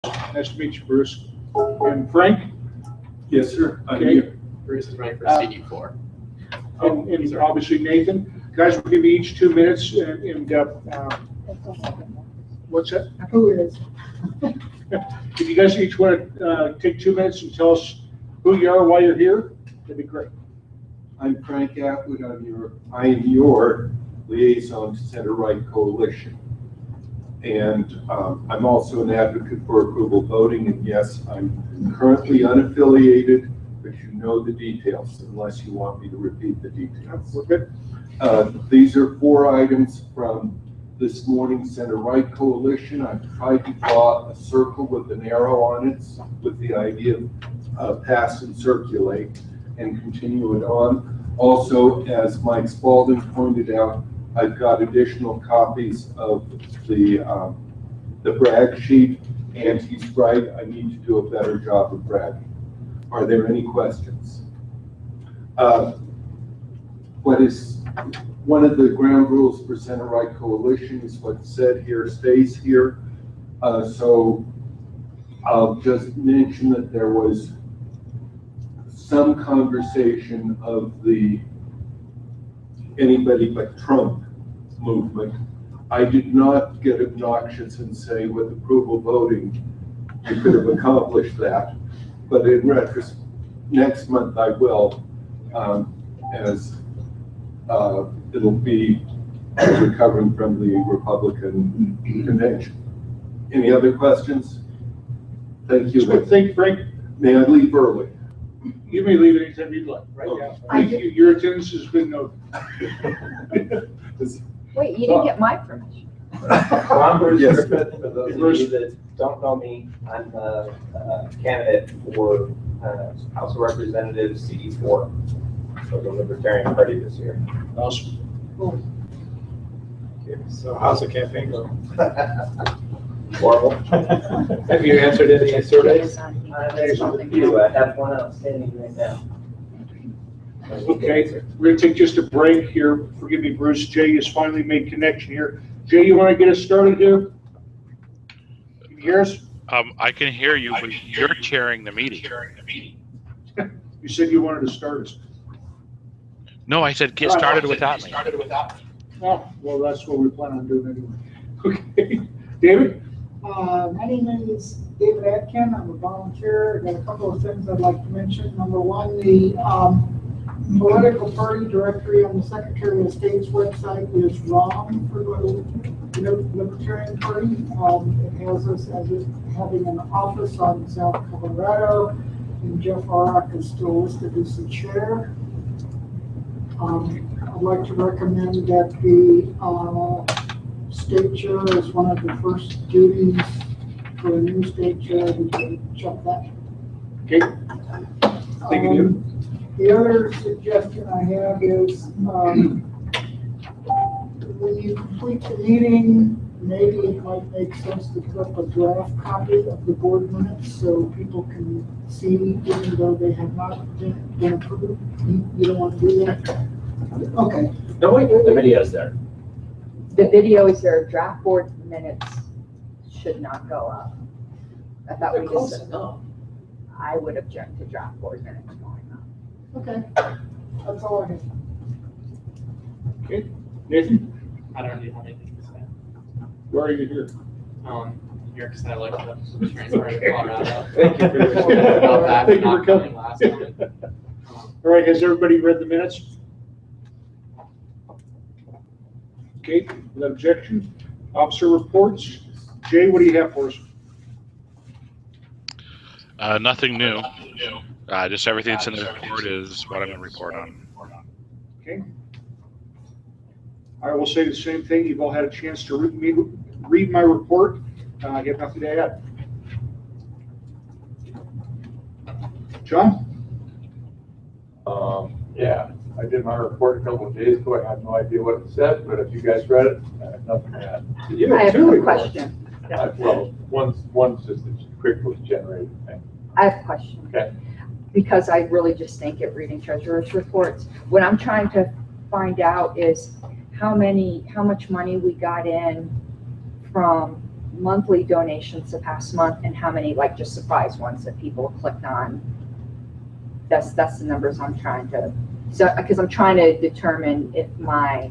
Nice to meet you, Bruce. And Frank? Yes, sir. Okay. Bruce is running for CD4. And obviously Nathan. Guys, we'll give you each 2 minutes and what's that? Who is? If you guys each want to take 2 minutes and tell us who you are, why you're here, that'd be great. I'm Frank Atwood. I am your liaison to Center Right Coalition. And I'm also an advocate for approval voting. And yes, I'm currently unaffiliated, but you know the details unless you want me to repeat the details. We're good. These are 4 items from this morning's Center Right Coalition. I've tried to draw a circle with an arrow on it with the idea of pass and circulate and continue it on. Also, as Mike Spaulding pointed out, I've got additional copies of the brag sheet, and he's right, I need to do a better job of bragging. Are there any questions? What is one of the ground rules for Center Right Coalition is what's said here stays here. So I'll just mention that there was some conversation of the anybody but Trump movement. I did not get obnoxious and say with approval voting, you could have accomplished that. But in retrospect, next month I will, as it'll be recovering from the Republican convention. Any other questions? Thank you. Thank you, Frank. May I leave early? You may leave anytime you'd like. Right now. Thank you. Your attendance has been noted. Wait, you didn't get my permission. Well, I'm Bruce Yes. Griffith. For those of you that don't know me, I'm a candidate for House of Representatives CD4 for the Libertarian Party this year. Awesome. Okay, so how's the campaign going? Horrible. Have you answered any surveys? There's a few. I have one outstanding right now. Okay, we're gonna take just a break here. Forgive me, Bruce. Jay has finally made connection here. Jay, you want to get us started here? Can you hear us? I can hear you, but you're chairing the meeting. You said you wanted to start us. No, I said get started without me. Oh, well, that's what we plan on doing anyway. Okay, David? My name is David Atkin. I'm a volunteer. I got a couple of things I'd like to mention. Number one, the political party directory on the Secretary of State's website is wrong for the Libertarian Party. It has us as having an office on South Colorado, and Jeff Auroch is still listed as the chair. I'd like to recommend that the state chair is one of the first duties for a new state chair. We can check that. Okay. Thank you. The other suggestion I have is when you complete the meeting, maybe it might make sense to put up a draft copy of the board minutes so people can see, even though they have not been approved. You don't want to do that? Okay. No, wait, the video's there. The video is there, draft board minutes should not go up. I thought we just, I would object to draft board minutes going up. Okay, that's all I have. Okay, Nathan, I don't need anything to say. where are you here? Here because I like the transfer to Colorado. Thank you for your Sorry about that. Thank you Not for coming. last time. All right, has everybody read the minutes? Okay, without objection. Officer reports. Jay, what do you have for us? Nothing new. Just everything that's in the report is what I'm going to report on. Okay. I will say the same thing. You've all had a chance to read my report. I have nothing to add. John? Yeah, I did my report a couple of days ago. I had no idea what it said, but if you guys read it, I have nothing to add. I have a question. Well, one's just a quick was generated thing. I have a question. Okay. Because I really just stink at reading treasurer's reports. What I'm trying to find out is how much money we got in from monthly donations the past month and how many like just surprise ones that people clicked on. That's the numbers I'm trying to, so, because I'm trying to determine if my,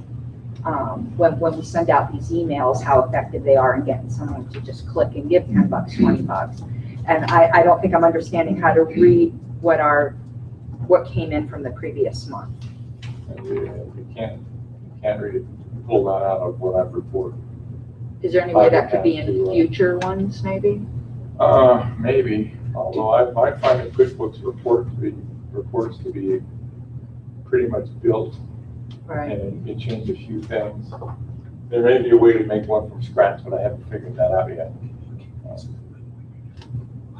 when we send out these emails, how effective they are in getting someone to just click and give 10 bucks, 20 bucks. And I don't think I'm understanding how to read what came in from the previous month. You can't really pull that out of what I've reported. Is there any way that could be in future ones, maybe? Maybe, although I find the QuickBooks reports to be pretty much built. Right. And you can change a few things. There may be a way to make one from scratch, but I haven't figured that out yet.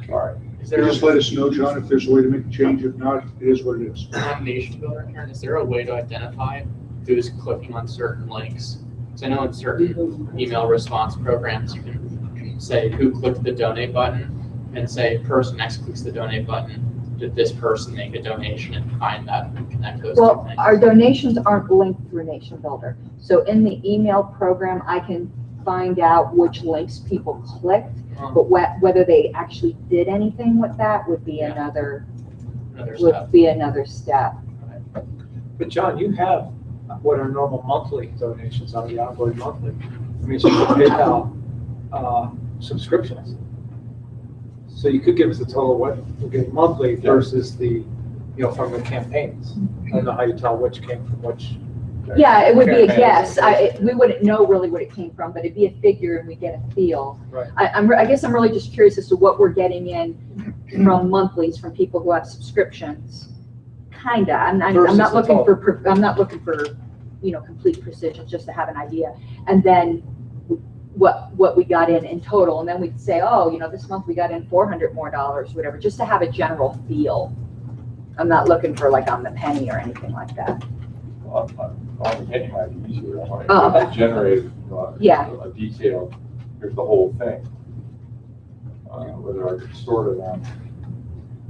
Sorry. Is there Just let us know, John, if there's a way to make a change. If not, it is what it is. on Nation Builder, Karen, is there a way to identify who's clicking on certain links? Because I know in certain email response programs, you can say who clicked the donate button and say person X clicks the donate button. Did this person make a donation, and find that and connect those two Well, things? our donations aren't linked through Nation Builder. So in the email program, I can find out which links people clicked, but whether they actually did anything with that would be another step. But John, you have what are normal monthly donations are, the ongoing monthly. I mean, so PayPal subscriptions. So you could give us a total of what we're getting monthly versus the, from the campaigns. I don't know how you tell which came from which. Yeah, it would be a guess. We wouldn't know really what it came from, but it'd be a figure and we get a feel. Right. I guess I'm really just curious as to what we're getting in from monthlies from people who have subscriptions. Kinda. I'm not looking for complete precision, just to have an idea. And then what we got in total, and then we'd say, oh, this month we got in $400 more, whatever, just to have a general feel. I'm not looking for like on the penny or anything like that. On the penny might be easier. I generated a detail. Here's the whole thing. Whether I can sort it out.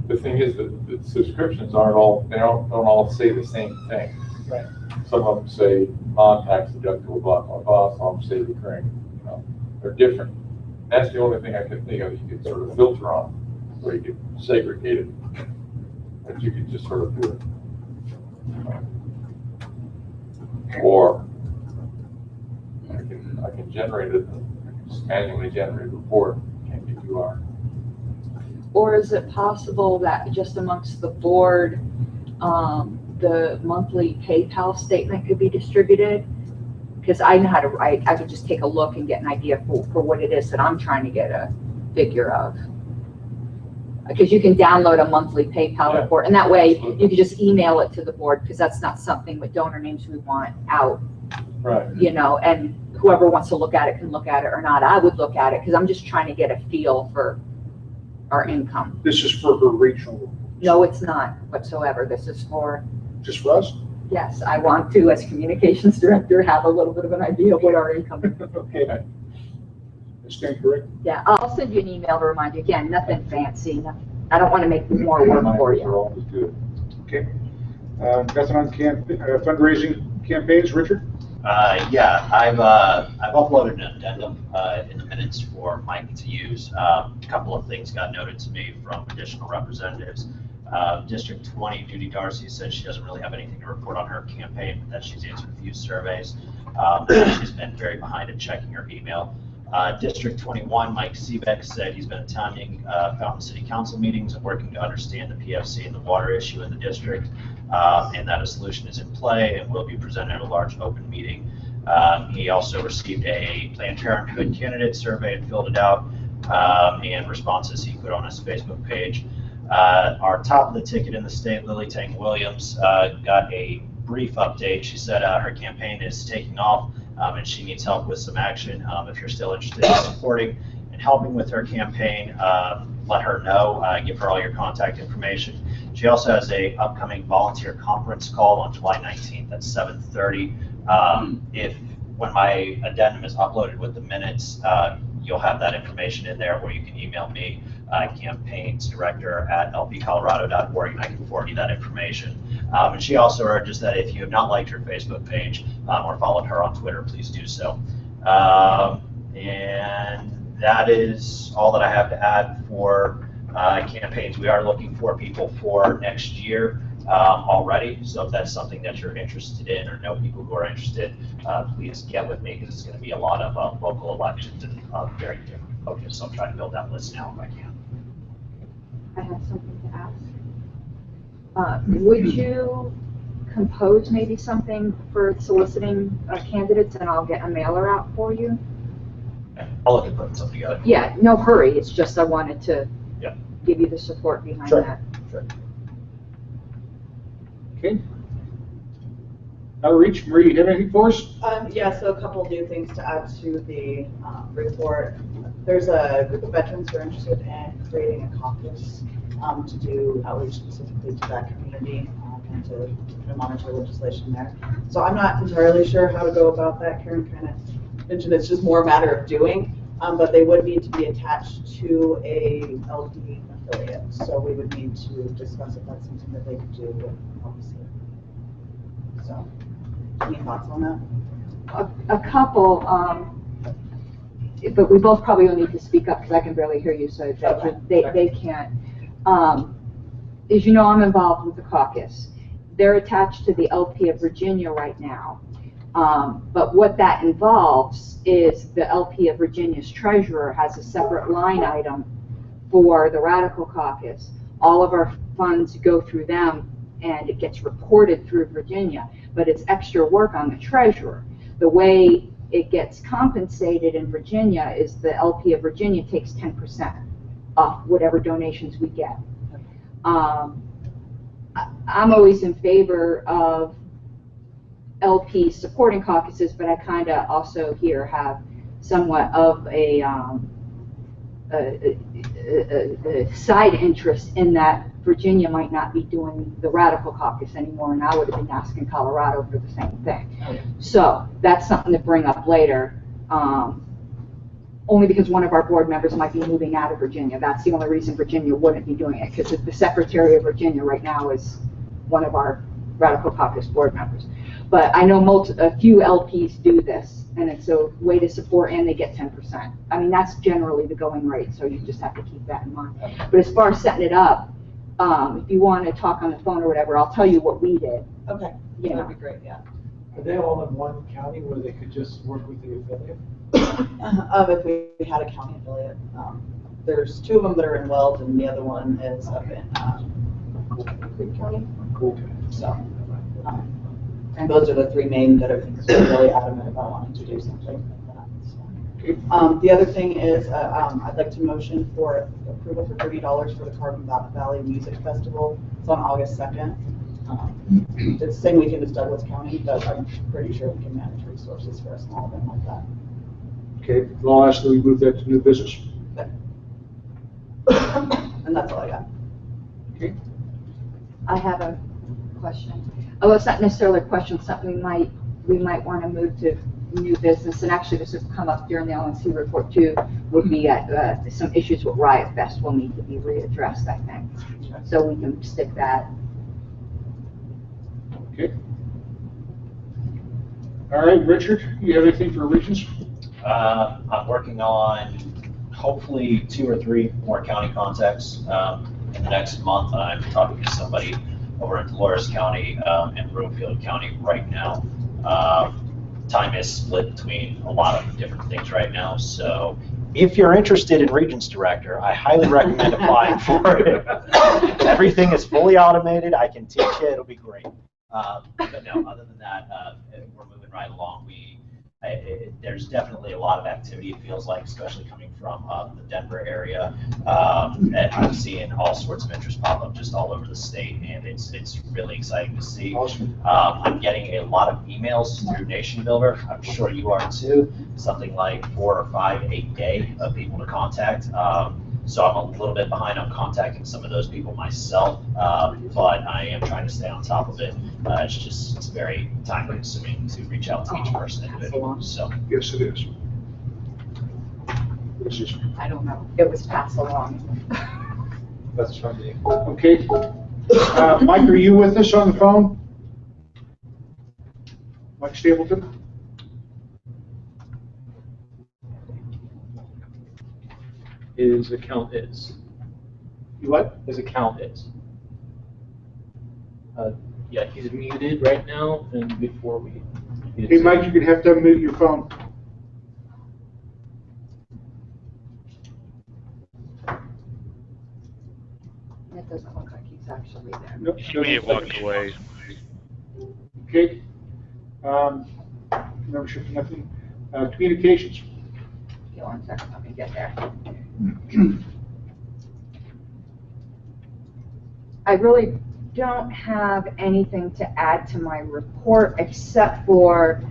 The thing is that the subscriptions don't all say the same thing. Right. Some of them say non-tax deductible, blah, blah, blah. Some of them say recurring. They're different. That's the only thing I can think of you could sort of filter on, where you could segregate it. But you could just sort of do it. Or I can generate it. I can just manually generate a report. Can't be QR. Or is it possible that just amongst the board, the monthly PayPal statement could be distributed? Because I know how to write, I could just take a look and get an idea for what it is that I'm trying to get a figure of. Because you can download a monthly PayPal report, and that way you can just email it to the board, because that's not something with donor names we want out. Right. And whoever wants to look at it can look at it or not. I would look at it because I'm just trying to get a feel for our income. This is for her regional. No, it's not whatsoever. This is for, Just for us? yes, I want to, as communications director, have a little bit of an idea of what our income is. Okay. I stand corrected? Yeah, I'll send you an email to remind you. Again, nothing fancy. I don't want to make more work for Are you. always good. Okay. Nothing on fundraising campaigns, Richard? Yeah, I've uploaded an addendum in the minutes for Mike to use. A couple of things got noted to me from additional representatives. District 20, Judy Darcy, said she doesn't really have anything to report on her campaign, but that she's answered a few surveys. She's been very behind in checking her email. District 21, Mike Seebeck, said he's been attending Fountain City Council meetings and working to understand the PFC and the water issue in the district, and that a solution is in play and will be presented at a large open meeting. He also received a Planned Parenthood candidate survey and filled it out, and responses he put on his Facebook page. Our top of the ticket in the state, Lily Tang Williams, got a brief update. She said her campaign is taking off, and she needs help with some action. If you're still interested in supporting and helping with her campaign, let her know. Give her all your contact information. She also has a upcoming volunteer conference call on July 19th at 7:30. When my addendum is uploaded with the minutes, you'll have that information in there, or you can email me, campaignsdirector@lpcolorado.org, and I can forward you that information. And she also urges that if you have not liked her Facebook page or followed her on Twitter, please do so. And that is all that I have to add for campaigns. We are looking for people for next year already, so if that's something that you're interested in or know people who are interested, please get with me, because it's going to be a lot of local elections and very different focus. So I'm trying to build that list now if I can. I have something to ask. Would you compose maybe something for soliciting candidates, and I'll get a mailer out for you? I'll look at putting something together. Yeah, no hurry. It's just I wanted to Yeah. give you the support behind Sure. that. Sure. Okay. Outreach, Marie, you have anything for us? Yeah, so a couple new things to add to the report. There's a group of veterans who are interested in creating a caucus to do outreach specifically to that community and to monitor legislation there. So I'm not entirely sure how to go about that. Karen kind of mentioned it's just more a matter of doing, but they would need to be attached to a LP affiliate. So we would need to discuss if that's something that they could do with obviously. So, any thoughts on that? A couple, but we both probably will need to speak up because I can barely hear you, so they can't. As you know, I'm involved with the caucus. They're attached to the LP of Virginia right now. But what that involves is the LP of Virginia's treasurer has a separate line item for the Radical Caucus. All of our funds go through them, and it gets reported through Virginia, but it's extra work on the treasurer. The way it gets compensated in Virginia is the LP of Virginia takes 10% off whatever donations we get. I'm always in favor of LP supporting caucuses, but I kind of also here have somewhat of a side interest in that Virginia might not be doing the Radical Caucus anymore, and I would have been asking Colorado for the same thing. So that's something to bring up later, only because one of our board members might be moving out of Virginia. That's the only reason Virginia wouldn't be doing it, because the Secretary of Virginia right now is one of our Radical Caucus board members. But I know a few LPs do this, and it's a way to support, and they get 10%. I mean, that's generally the going rate, so you just have to keep that in mind. But as far as setting it up, if you want to talk on the phone or whatever, I'll tell you what we did. Okay, You know. that'd be great, yeah. Are they all in one county where they could just work with the affiliate? If we had a county affiliate, there's two of them that are in Weld, and the other one is up in Creek County. So, and those are the three main that are really adamant about wanting to do something like that. So. The other thing is, I'd like to motion for approval for $30 for the Carbon Valley Music Festival. It's on August 2nd. It's the same weekend as Douglas County, but I'm pretty sure we can manage resources for a small event like that. Okay, I'll ask that we move that to new business. And that's all I got. Okay. I have a question. Oh, it's not necessarily a question, something we might want to move to new business, and actually this has come up during the LNC report too, would be some issues with Riot Fest will need to be readdressed, I think. So we can stick that. Okay. All right, Richard, you have anything for Regions? I'm working on hopefully 2 or 3 more county contacts in the next month. I'm talking to somebody over in Dolores County and Broomfield County right now. Time is split between a lot of different things right now, so if you're interested in Regions Director, I highly recommend applying for it. Everything is fully automated. I can teach you. It'll be great. But no, other than that, we're moving right along. There's definitely a lot of activity, it feels like, especially coming from the Denver area. And I'm seeing all sorts of interest pop up just all over the state, and it's really exciting to see. Awesome. I'm getting a lot of emails through Nation Builder. I'm sure you are too. Something like 4 or 5 a day of people to contact. So I'm a little bit behind on contacting some of those people myself, but I am trying to stay on top of it. It's very time consuming to reach out to each person individually. So Yes, it is. This is I don't know. It was passed along. That's from me. okay. Mike, are you with us on the phone? Mike Stapleton? his account is. What? His account is. Yeah, he's muted right now, and before we. Hey, Mike, you're gonna have to unmute your phone. It doesn't look like he's actually there. Nope. He may have walked away. Okay. Membership, nothing. Communications. Okay, 1 second, let me get there. I really don't have anything to add to my report except for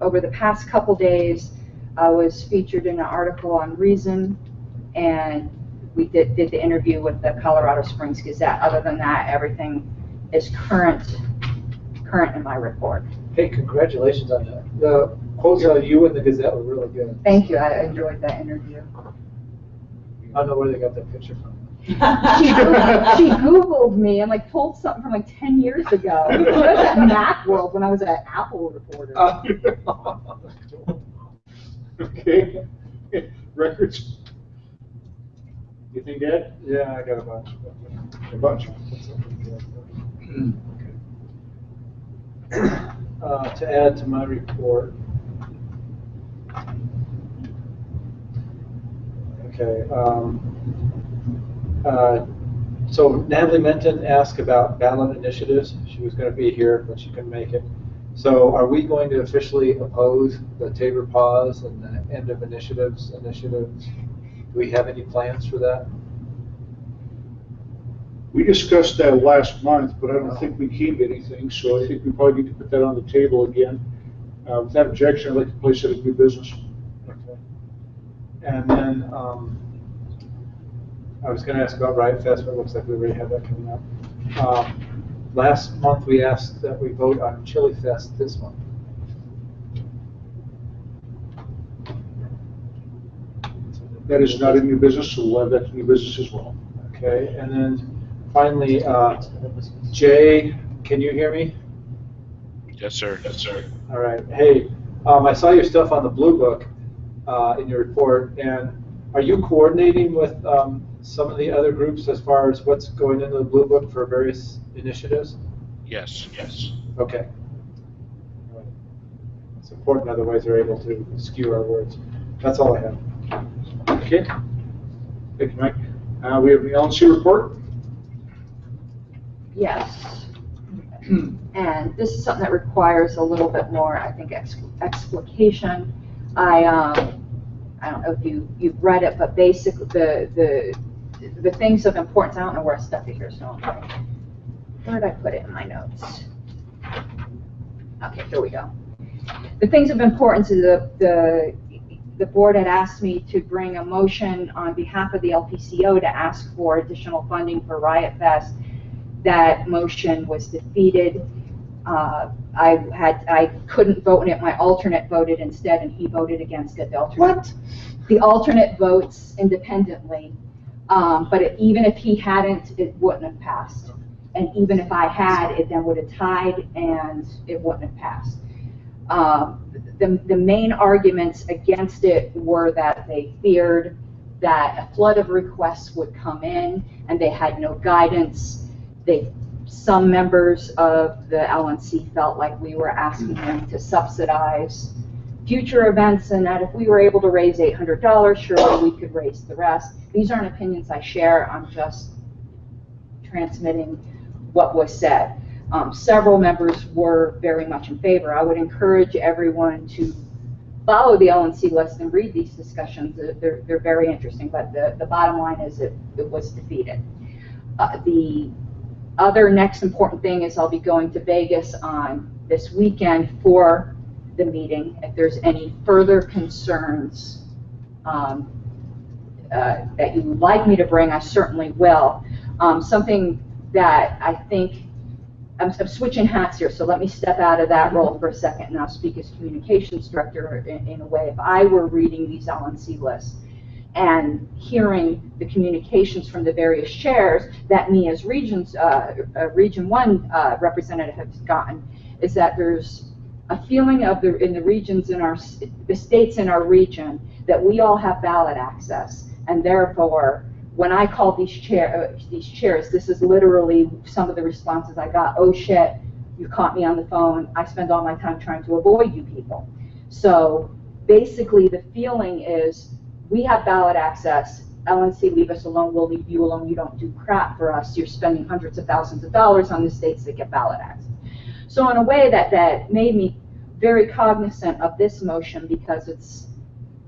over the past couple days, I was featured in an article on Reason, and we did the interview with the Colorado Springs Gazette. Other than that, everything is current in my report. Hey, congratulations on that. The quotes of you and the Gazette were really good. Thank you, I enjoyed that interview. I don't know where they got that picture from. She Googled me and like pulled something from like 10 years ago. I was at Macworld when I was at Apple reporter. Okay. Records. You think that? Yeah, I got a bunch. A bunch. To add to my report. Okay. So Natalie Menton asked about ballot initiatives. She was going to be here, but she couldn't make it. So are we going to officially oppose the Tabor pause and the end of initiatives? Do we have any plans for that? We discussed that last month, but I don't think we came to anything, so I think we probably need to put that on the table again. Without objection, I'd like to place it in new business. Okay. And then I was going to ask about Riot Fest, but it looks like we already have that coming up. Last month we asked that we vote on Chili Fest this month. That is not in new business, so we'll add that to new business as well. Okay, and then finally, Jay, can you hear me? Yes, sir. Yes, sir. All right. Hey, I saw your stuff on the Blue Book in your report, and are you coordinating with some of the other groups as far as what's going into the Blue Book for various initiatives? Yes. Yes. Okay. All right. It's important, otherwise they're able to skew our words. That's all I have. Okay. Thank you, Mike. We have the LNC report. Yes. And this is something that requires a little bit more, I think, explication. I don't know if you've read it, but basically the things of importance, I don't know where I stuck it here, so where did I put it in my notes? Okay, here we go. The things of importance is the board had asked me to bring a motion on behalf of the LPCO to ask for additional funding for Riot Fest. That motion was defeated. I couldn't vote in it. My alternate voted instead, and he voted against it. The alternate votes independently, but even if he hadn't, it wouldn't have passed. And even if I had, it then would have tied, and it wouldn't have passed. The main arguments against it were that they feared that a flood of requests would come in, and they had no guidance. Some members of the LNC felt like we were asking them to subsidize future events, and that if we were able to raise $800, surely we could raise the rest. These aren't opinions I share, I'm just transmitting what was said. Several members were very much in favor. I would encourage everyone to follow the LNC list and read these discussions. They're very interesting, but the bottom line is it was defeated. The other next important thing is I'll be going to Vegas on this weekend for the meeting. If there's any further concerns that you would like me to bring, I certainly will. Something that I think, I'm switching hats here, so let me step out of that role for a second and I'll speak as communications director in a way. If I were reading these LNC lists and hearing the communications from the various chairs that me as Region 1 representative has gotten, is that there's a feeling of in the regions in the states in our region that we all have ballot access, and therefore, when I call these chairs, this is literally some of the responses I got. Oh shit, you caught me on the phone. I spend all my time trying to avoid you people. So basically the feeling is we have ballot access. LNC, leave us alone, we'll leave you alone. You don't do crap for us. You're spending hundreds of thousands of dollars on the states that get ballot access. So in a way that made me very cognizant of this motion, because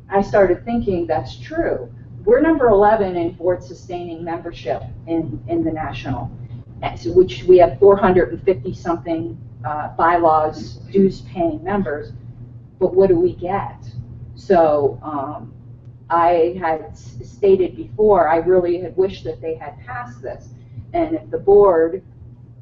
I started thinking that's true. We're number 11 in board sustaining membership in the national, which we have 450 something bylaws, dues paying members, but what do we get? So I had stated before, I really had wished that they had passed this, and if the board,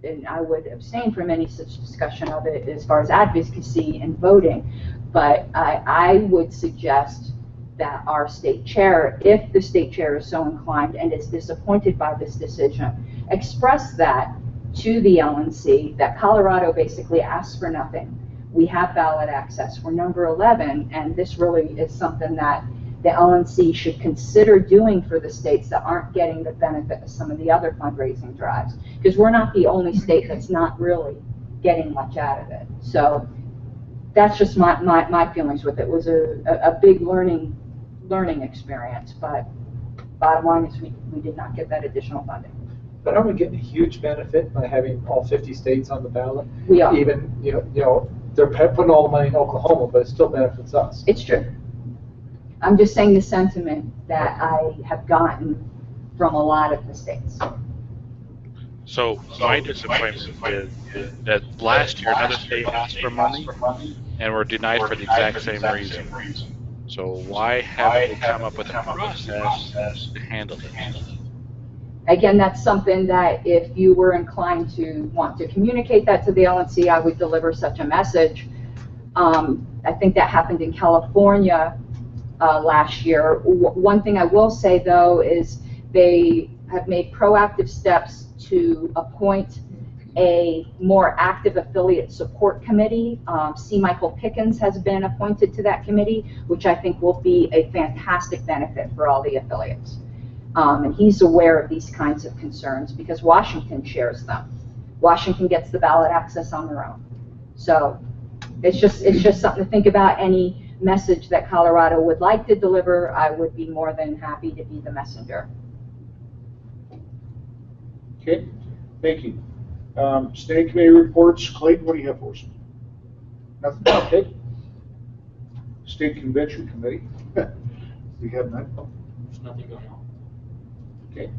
and I would abstain from any such discussion of it as far as advocacy and voting, but I would suggest that our state chair, if the state chair is so inclined and is disappointed by this decision, express that to the LNC, that Colorado basically asks for nothing. We have ballot access. We're number 11, and this really is something that the LNC should consider doing for the states that aren't getting the benefit of some of the other fundraising drives, because we're not the only state that's not really getting much out of it. So that's just my feelings with it. It was a big learning experience, but bottom line is we did not get that additional funding. But aren't we getting a huge benefit by having all 50 states on the ballot? We are. Even, you know, they're putting all the money in Oklahoma, but it still benefits us. It's true. I'm just saying the sentiment that I have gotten from a lot of the states. So my disappointment is that last year another state asked for money and were denied for the exact same reason. So why haven't we come up with a process to handle it? Again, that's something that if you were inclined to want to communicate that to the LNC, I would deliver such a message. I think that happened in California last year. One thing I will say, though, is they have made proactive steps to appoint a more active affiliate support committee. C. Michael Pickens has been appointed to that committee, which I think will be a fantastic benefit for all the affiliates. And he's aware of these kinds of concerns because Washington shares them. Washington gets the ballot access on their own. So it's just something to think about. Any message that Colorado would like to deliver, I would be more than happy to be the messenger. Okay, thank you. Standing committee reports. Clayton, what do you have for us? Nothing. Okay. State Convention Committee. We have none. There's nothing going on. Okay.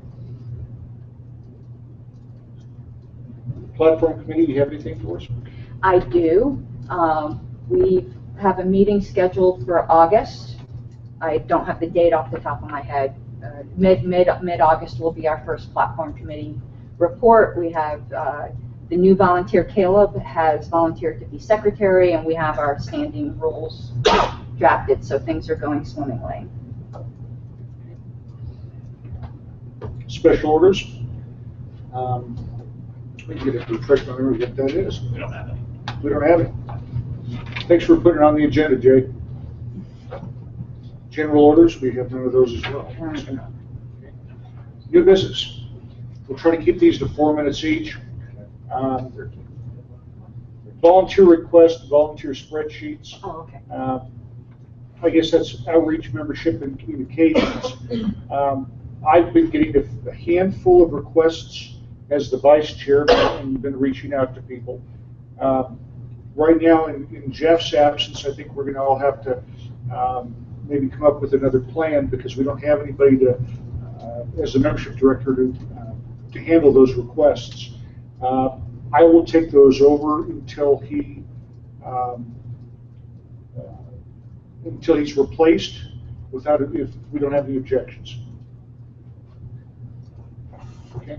Platform Committee, do you have anything for us? I do. We have a meeting scheduled for August. I don't have the date off the top of my head. Mid-August will be our first Platform Committee report. We have the new volunteer, Caleb, has volunteered to be secretary, and we have our standing rules drafted, so things are going swimmingly. Special orders. We can get a refresh on what that is. We don't have any. We don't have it. Thanks for putting it on the agenda, Jay. General orders, we have none of those as well. Okay. New business. We'll try to keep these to 4 minutes each. Volunteer request, volunteer spreadsheets. Oh, okay. I guess that's outreach, membership, and communications. I've been getting a handful of requests as the vice chair and been reaching out to people. Right now, in Jeff's absence, I think we're going to all have to maybe come up with another plan because we don't have anybody to, as the membership director, to handle those requests. I will take those over until he's replaced, if we don't have any objections. Okay.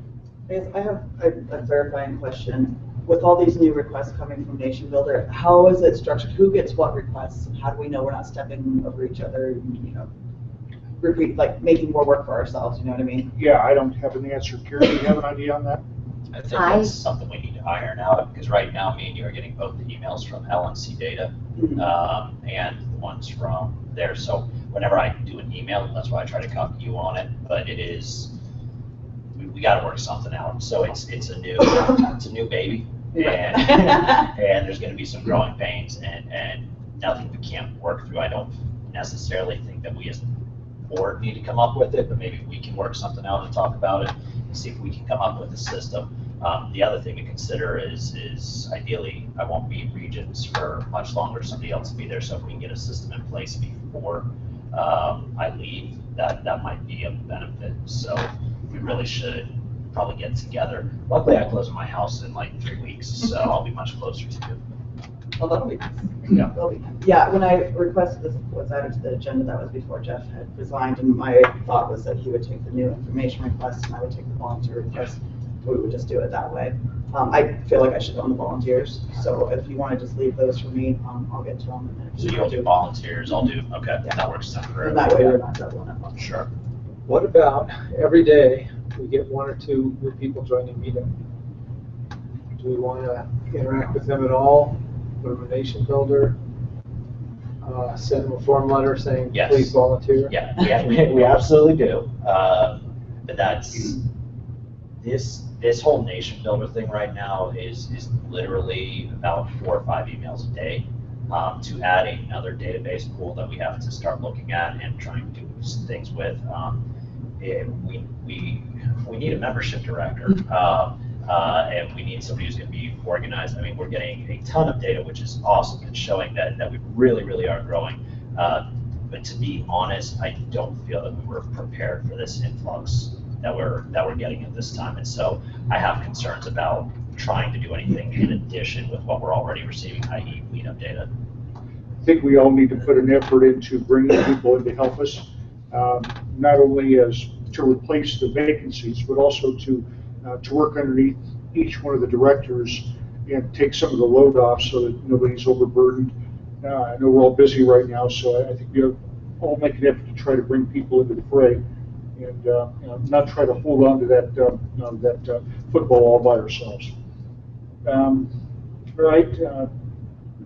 I have a clarifying question. With all these new requests coming from Nation Builder, how is it structured? Who gets what requests? And how do we know we're not stepping over each other, repeat, like making more work for ourselves, you know what I mean? Yeah, I don't have an answer. Karen, do you have an idea on that? I think that's something we need to iron out, because right now, me and you are getting both the emails from LNC data and the ones from there. So whenever I do an email, that's why I try to copy you on it, but it is, we gotta work something out. So it's a new baby, and and there's gonna be some growing pains, and nothing we can't work through. I don't necessarily think that we as the board need to come up with it, but maybe we can work something out and talk about it and see if we can come up with a system. The other thing to consider is ideally, I won't be in regions for much longer. Somebody else will be there. So if we can get a system in place before I leave, that might be a benefit. So we really should probably get together. Luckily, I close my house in like 3 weeks, so I'll be much closer to you. Well, that'll be nice. Yeah. That'll be nice. Yeah, when I requested this was added to the agenda, that was before Jeff had resigned, and my thought was that he would take the new information request and I would take the volunteer request. We would just do it that way. I feel like I should own the volunteers, so if you want to just leave those for me, I'll get to them. And then So you'll do volunteers, I'll do, okay, Yeah. that works out for And that way we're not doubling up. Sure. What about every day we get 1 or 2 new people joining meetup? Do we want to interact with them at all? Put them a nation builder? Send them a form letter saying, Yes. please volunteer? Yeah, we absolutely do. But that's, this whole nation builder thing right now is literally about 4 or 5 emails a day. To add another database pool that we have to start looking at and trying to do things with. We need a membership director. And we need somebody who's going to be organized. I mean, we're getting a ton of data, which is awesome. It's showing that we really, really are growing. But to be honest, I don't feel that we were prepared for this influx that we're getting at this time. And so I have concerns about trying to do anything in addition with what we're already receiving, i.e. meetup data. I think we all need to put an effort into bringing people in to help us, not only as to replace the vacancies, but also to work underneath each one of the directors and take some of the load off so that nobody's overburdened. I know we're all busy right now, so I think we all make an effort to try to bring people into the fray and not try to hold on to that football all by ourselves. All right,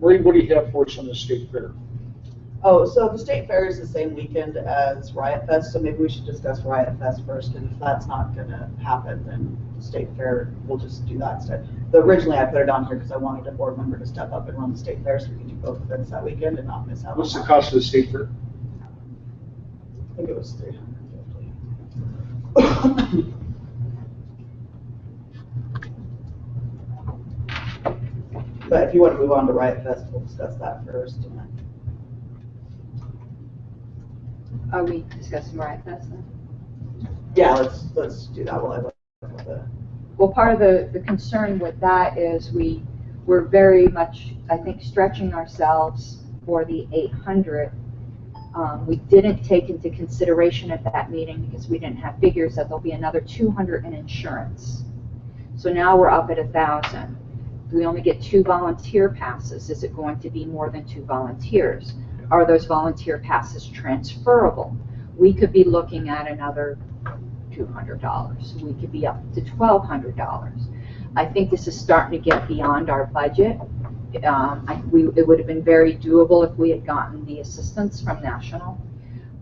Maureen, what do you have for us on the state fair? Oh, so the state fair is the same weekend as Riot Fest, so maybe we should discuss Riot Fest first, and if that's not gonna happen, then the state fair, we'll just do that instead. But originally I put it on here because I wanted a board member to step up and run the state fair, so we can do both events that weekend and not miss out. What's the on cost of the state fair? I think it was $350. But if you want to move on to Riot Fest, we'll discuss that first. And then. Are we discussing Riot Fest then? Yeah, let's do that. We'll have the. Well, part of the concern with that is we're very much, I think, stretching ourselves for the 800. We didn't take into consideration at that meeting because we didn't have figures that there'll be another 200 in insurance. So now we're up at 1,000. We only get 2 volunteer passes. Is it going to be more than 2 volunteers? Are those volunteer passes transferable? We could be looking at another $200. We could be up to $1,200. I think this is starting to get beyond our budget. It would have been very doable if we had gotten the assistance from National.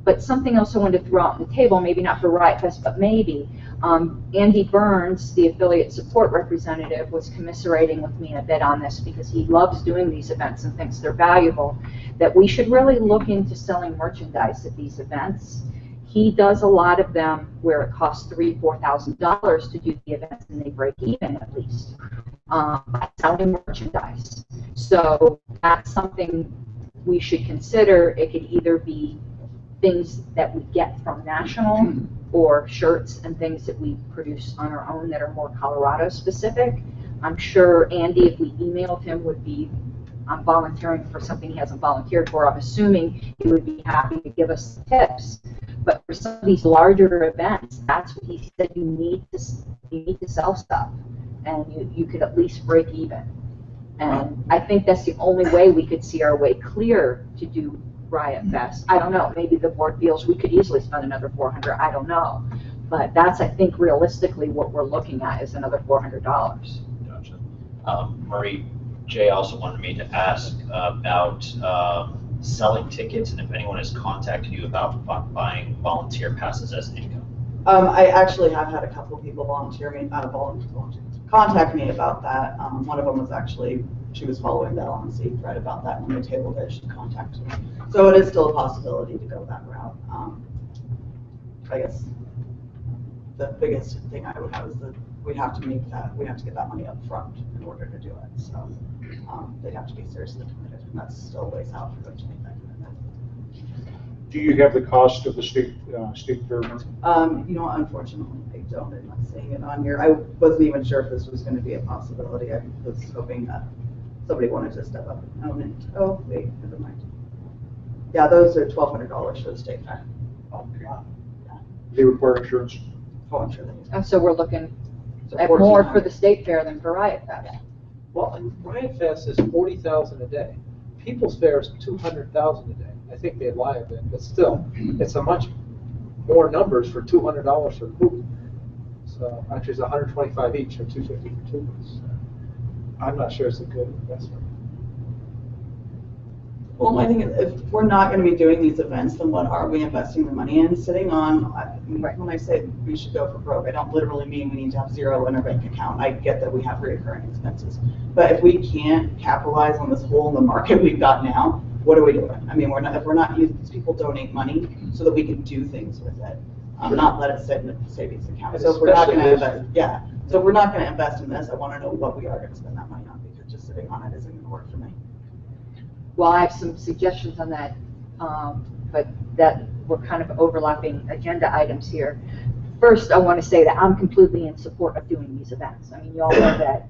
But something else I wanted to throw out on the table, maybe not for Riot Fest, but maybe, Andy Burns, the affiliate support representative, was commiserating with me a bit on this because he loves doing these events and thinks they're valuable, that we should really look into selling merchandise at these events. He does a lot of them where it costs $3,000 or $4,000 to do the events and they break even at least by selling merchandise. So that's something we should consider. It could either be things that we get from National or shirts and things that we produce on our own that are more Colorado specific. I'm sure Andy, if we emailed him, would be volunteering for something he hasn't volunteered for. I'm assuming he would be happy to give us tips. But for some of these larger events, that's what he said, you need to sell stuff, and you could at least break even. And I think that's the only way we could see our way clear to do Riot Fest. I don't know, maybe the board feels we could easily spend another $400, I don't know. But that's, I think, realistically what we're looking at is another $400. Gotcha. Marie, Jay also wanted me to ask about selling tickets and if anyone has contacted you about buying volunteer passes as an income. I actually have had a couple of people contact me about that. One of them was actually, she was following the LMC thread about that. When they tabled it, she contacted me. So it is still a possibility to go that route. I guess the biggest thing I would have is that we have to get that money up front in order to do it. So they'd have to be seriously committed, and that's still ways out for them to make that commitment. Do you have the cost of the state fair? You know, unfortunately, I don't. I'm not seeing it on here. I wasn't even sure if this was going to be a possibility. I was hoping that somebody wanted to step up and own it. Oh, wait, never mind. Yeah, those are $1,200 for the state fair. Oh, wow. They require insurance. Oh, I'm sure they do. So we're looking So at more $1,400. for the state fair than for Riot Fest. Well, Riot Fest is 40,000 a day. People's Fair is 200,000 a day. I think they lie a bit, but still, it's a much more numbers for $200 for food. So actually, it's 125 each or 250 for two booths. I'm not sure it's a good investment. Well, my thing is, if we're not going to be doing these events, then what are we investing the money in? Sitting on, when I say we should go for broke, I don't literally mean we need to have zero in our bank account. I get that we have recurring expenses. But if we can't capitalize on this hole in the market we've got now, what are we doing? I mean, if we're not using, these people donate money so that we can do things with it, not let it sit in a savings account. So if we're not going to invest, so if we're not going to invest in this, I want to know what we are going to spend that money on, because just sitting on it isn't going to work for me. Well, I have some suggestions on that, but that we're kind of overlapping agenda items here. First, I want to say that I'm completely in support of doing these events. I mean, you all know that.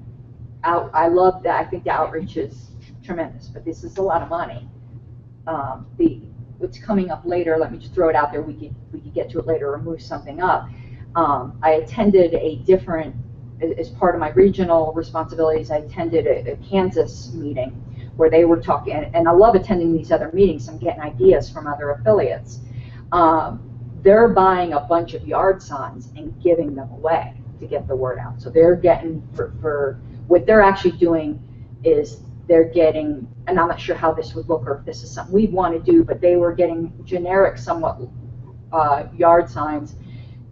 I love that. I think the outreach is tremendous, but this is a lot of money. What's coming up later, let me just throw it out there. We could get to it later or move something up. I attended as part of my regional responsibilities, I attended a Kansas meeting where they were talking, and I love attending these other meetings. I'm getting ideas from other affiliates. They're buying a bunch of yard signs and giving them away to get the word out. So they're getting, for what they're actually doing is they're getting, and I'm not sure how this would look or if this is something we'd want to do, but they were getting generic, somewhat yard signs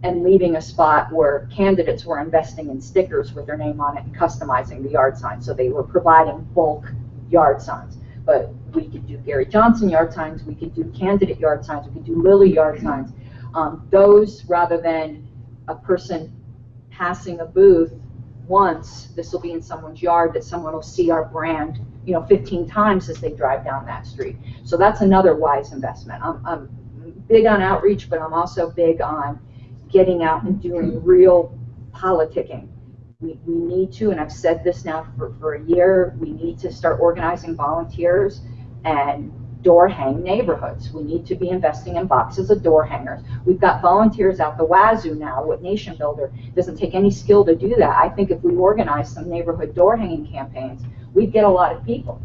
and leaving a spot where candidates were investing in stickers with their name on it and customizing the yard sign. So they were providing bulk yard signs. But we could do Gary Johnson yard signs, we could do candidate yard signs, we could do Lily yard signs. Those, rather than a person passing a booth once, this will be in someone's yard that someone will see our brand, 15 times as they drive down that street. So that's another wise investment. I'm big on outreach, but I'm also big on getting out and doing real politicking. We need to, and I've said this now for a year, we need to start organizing volunteers and door hang neighborhoods. We need to be investing in boxes of door hangers. We've got volunteers out the wazoo now with Nation Builder. It doesn't take any skill to do that. I think if we organize some neighborhood door hanging campaigns, we'd get a lot of people.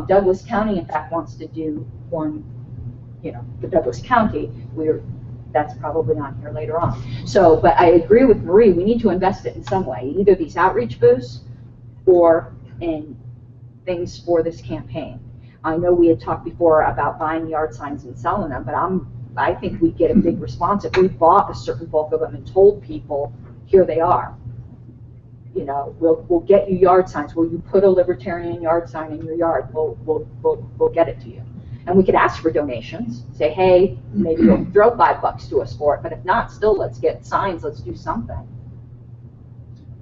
Douglas County, in fact, wants to do one, for Douglas County. That's probably on here later on. So, but I agree with Marie, we need to invest it in some way, either these outreach booths or in things for this campaign. I know we had talked before about buying yard signs and selling them, but I think we'd get a big response if we bought a certain bulk of them and told people, here they are. We'll get you yard signs. Will you put a Libertarian yard sign in your yard? We'll get it to you. And we could ask for donations, say, hey, maybe you'll throw $5 to us for it, but if not, still, let's get signs, let's do something.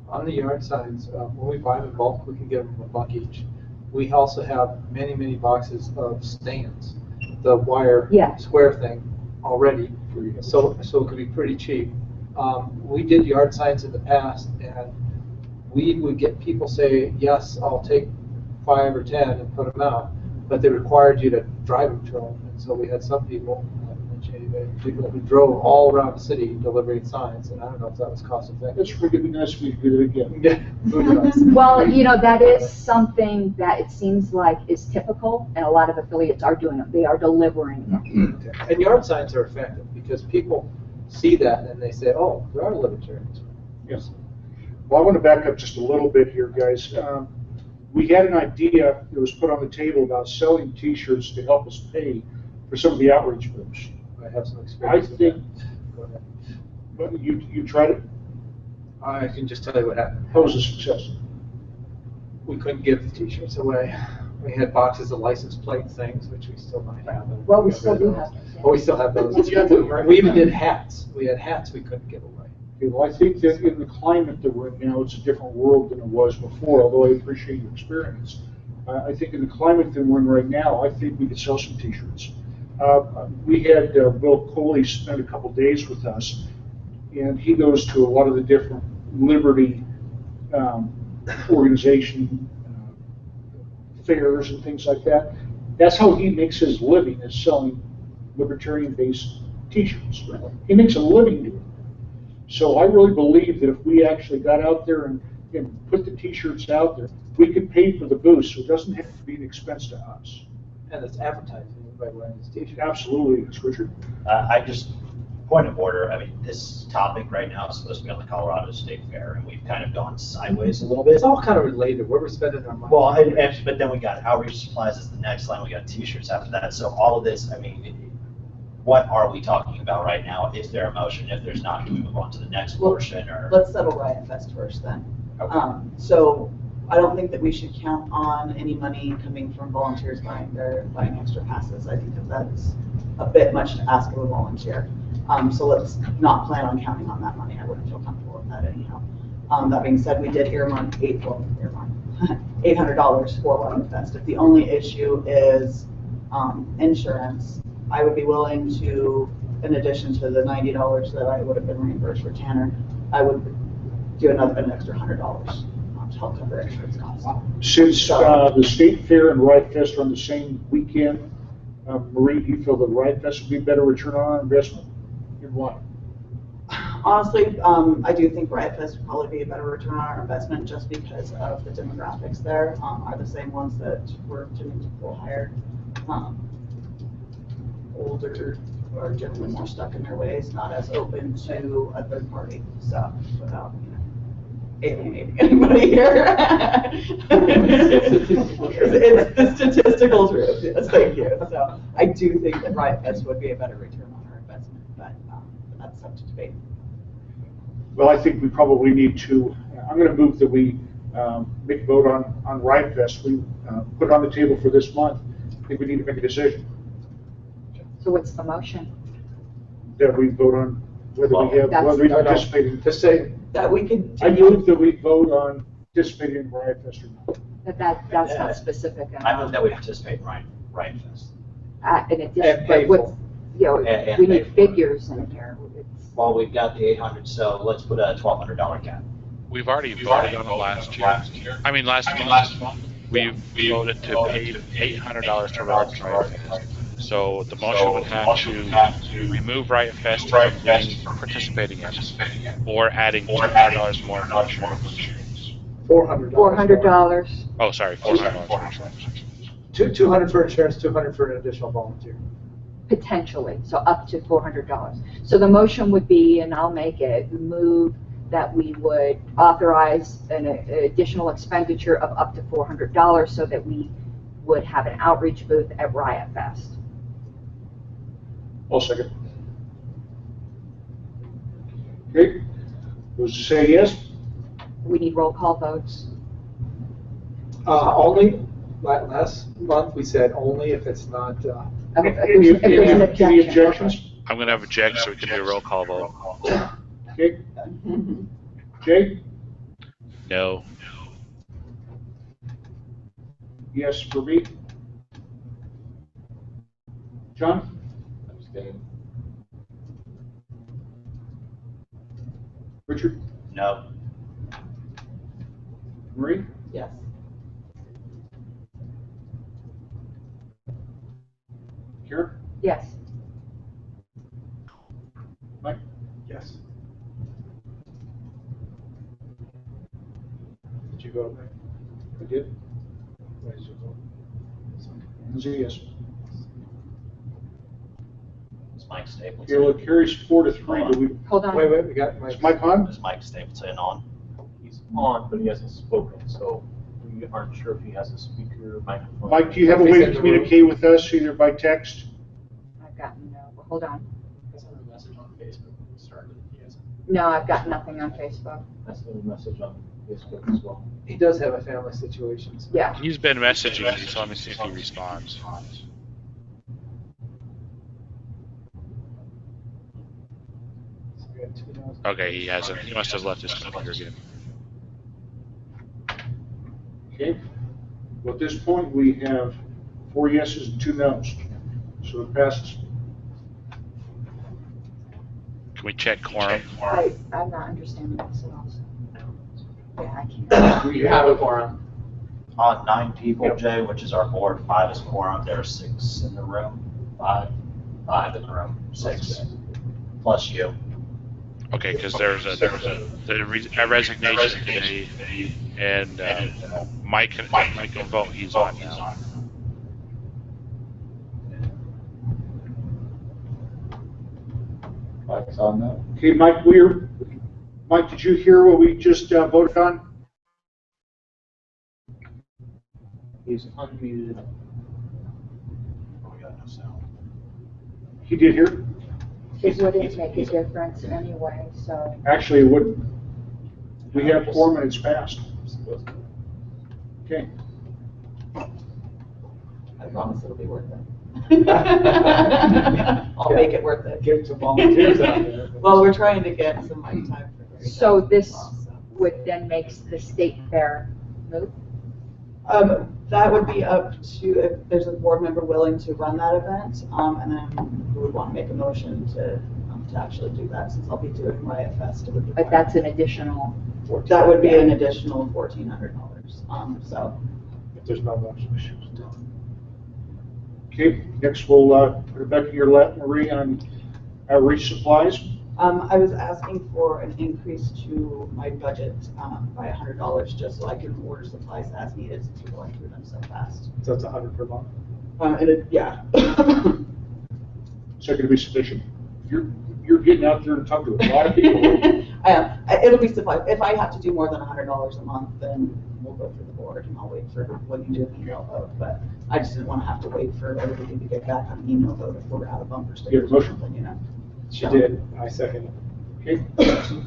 On the yard signs, when we buy them in bulk, we can give them $1 each. We also have many, many boxes of stands, the wire square thing already, so it could be pretty cheap. We did yard signs in the past, and we would get people say, yes, I'll take 5 or 10 and put them out. But they required you to drive them to them, and so we had some people, people who drove all around the city delivering signs, and I don't know if that was cost effective. That's pretty nice if we could do it again. Yeah. Well, that is something that it seems like is typical, and a lot of affiliates are doing it. They are delivering them. And yard signs are effective because people see that and they say, oh, there are libertarians. Yes. Well, I want to back up just a little bit here, guys. We had an idea that was put on the table about selling T-shirts to help us pay for some of the outreach groups. I have some I experience with think, that. Go ahead. but you tried it. I can just tell you what happened. How was the success? We couldn't give the T-shirts away. We had boxes of license plate things, which we still might have. and Well, we got still rid of do those. have those, yeah. Oh, we still have those. Yeah, but- We even did hats. We had hats we couldn't give away. Okay, well, I think that in the climate that we're in now, it's a different world than it was before, although I appreciate your experience. I think in the climate that we're in right now, I think we could sell some T-shirts. We had Will Coley spend a couple days with us, and he goes to a lot of the different Liberty organization fairs and things like that. That's how he makes his living, is selling libertarian-based T-shirts. He makes a living doing it. So I really believe that if we actually got out there and put the T-shirts out there, we could pay for the booth, so it doesn't have to be an expense to us. And it's advertising by wearing this T-shirt. Absolutely, it's Richard. I just, point of order, I mean, this topic right now is supposed to be on the Colorado State Fair, and we've kind of gone sideways a little bit. It's all kind of related, where we're spending our money. Well, but then we got outreach supplies as the next line, we got T-shirts after that, so all of this, I mean, what are we talking about right now? Is there a motion? If there's not, do we move on to the next Well, portion, or? Let's settle Riot Fest first then. Okay. So I don't think that we should count on any money coming from volunteers buying extra passes. I think that that's a bit much to ask of a volunteer. So let's not plan on counting on that money. I wouldn't feel comfortable with that anyhow. That being said, we did earmark $800 for Riot Fest. If the only issue is insurance, I would be willing to, in addition to the $90 that I would have been reimbursed for Tanner, I would do an extra $100 to help cover insurance costs. Since the State Fair and Riot Fest are on the same weekend, Marie, do you feel that Riot Fest would be a better return on our investment? And why? Honestly, I do think Riot Fest would probably be a better return on our investment just because of the demographics there are the same ones that we're tending to pull higher. Older are generally more stuck in their ways, not as open to a third party stuff without, alienating anybody here. It's the statistical truth, yes, thank you. So I do think that Riot Fest would be a better return on our investment, but that's up to debate. Well, I think we probably need to, I'm going to move that we make a vote on Riot Fest. We put it on the table for this month. I think we need to make a decision So what's the motion? that we vote on whether we have, That's- whether we No, no. participate in. Just say, That we could. I move that we vote on participating in Riot Fest or not. That's not specific I move enough. that we participate in Riot Fest. In addition, And but pay what's, for. And we pay need for it. figures in here. It's- Well, we've got the 800, so let's put a $1,200 cap. We've already voted on it last year. I mean, last month. We voted to pay $800 to Riot Fest. So the motion would have to remove Riot Fest from participating in it, or adding $200 more for insurance. $400. $400, Oh, sorry, $400 for insurance. 200 for insurance, 200 for an additional volunteer. potentially, so up to $400. So the motion would be, and I'll make it, move that we would authorize an additional expenditure of up to $400 so that we would have an outreach booth at Riot Fest. I'll second. Okay, those who say yes? We need roll call votes. Only, last month, we said only if it's not, If Any there's an objection. objections? I'm gonna have a check so we can do a roll call vote. Okay. Jay? No. Yes for me? John? Abstain. Richard? No. Marie? Yes. Karen? Yes. Mike? yes. Did you vote, Mike? I did. What did you vote? Lindsay, yes. Is Mike Mike Okay, Stapleton. well, it carries 4-3. Do we, Hold on. Wait, we got Mike. is Mike on? Is Mike Stapleton on? He's on, but he hasn't spoken, so we aren't sure if he has a speaker or microphone. Mike, do you have a way to communicate with us, either by text? I've gotten no, hold on. I sent a message on Facebook when we started. He hasn't. No, I've got nothing on Facebook. I sent a message on Facebook as well. He does have a family situation. So. Yeah. He's been messaging me, so let me see if he responds. So we got 2 no's. Okay, he hasn't. He must have left his computer again. Okay. Well, at this point, we have 4 yeses and 2 nos. So it passes. Can we check quorum? I'm not understanding this at all. So. Yeah, I can't. You have a quorum. On 9 people, Jay, which is our board, 5 is quorum, there are 6 in the room. 5 in the room, 6, plus you. Okay, because there's a resignation today, and Mike can vote. He's on now. Mike's on that. Okay, Mike, did you hear what we just voted on? He's unmuted. Oh, we got no sound. He did hear? It wouldn't make a difference anyway, so. Actually, it wouldn't. We have quorum and it's passed. Okay. I promise it'll be worth it. I'll make it worth it. Give some volunteers out there. Well, we're trying to get some mic time for Gary So Johnson this as well, so. would then makes the state fair move? That would be up to, if there's a board member willing to run that event, and then we would want to make a motion to actually do that, since I'll be doing Riot Fest. It would be But that's an additional. that would be an additional $1,400, so. If there's no motion. Okay, next we'll put it back in your lap, Marie, on outreach supplies. I was asking for an increase to my budget by $100, just so I can order supplies as needed, since we're going through them so fast. So it's 100 per month. Yeah. Is that going to be sufficient? You're getting out there and talking to a lot of people. I am. It'll be supplies. If I have to do more than $100 a month, then we'll go through the board, and I'll wait for when you do the email vote. But I just didn't want to have to wait for everybody to get back on the email vote if we're out of bumper stickers or something, you know. She did. I second it. Okay.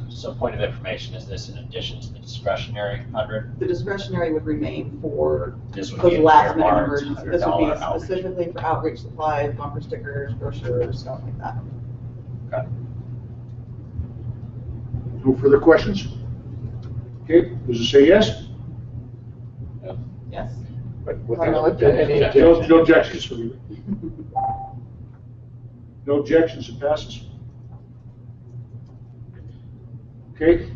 So point of information, is this in addition to the discretionary 100? The discretionary would remain for This would those be a last minute earmarked emergencies. This would $100 be outreach. specifically for outreach supplies, bumper stickers, brochures, stuff like that. Okay. No further questions? Okay, does it say yes? Yes. But Well, no without, no objections for you. No objections, it passes. Okay,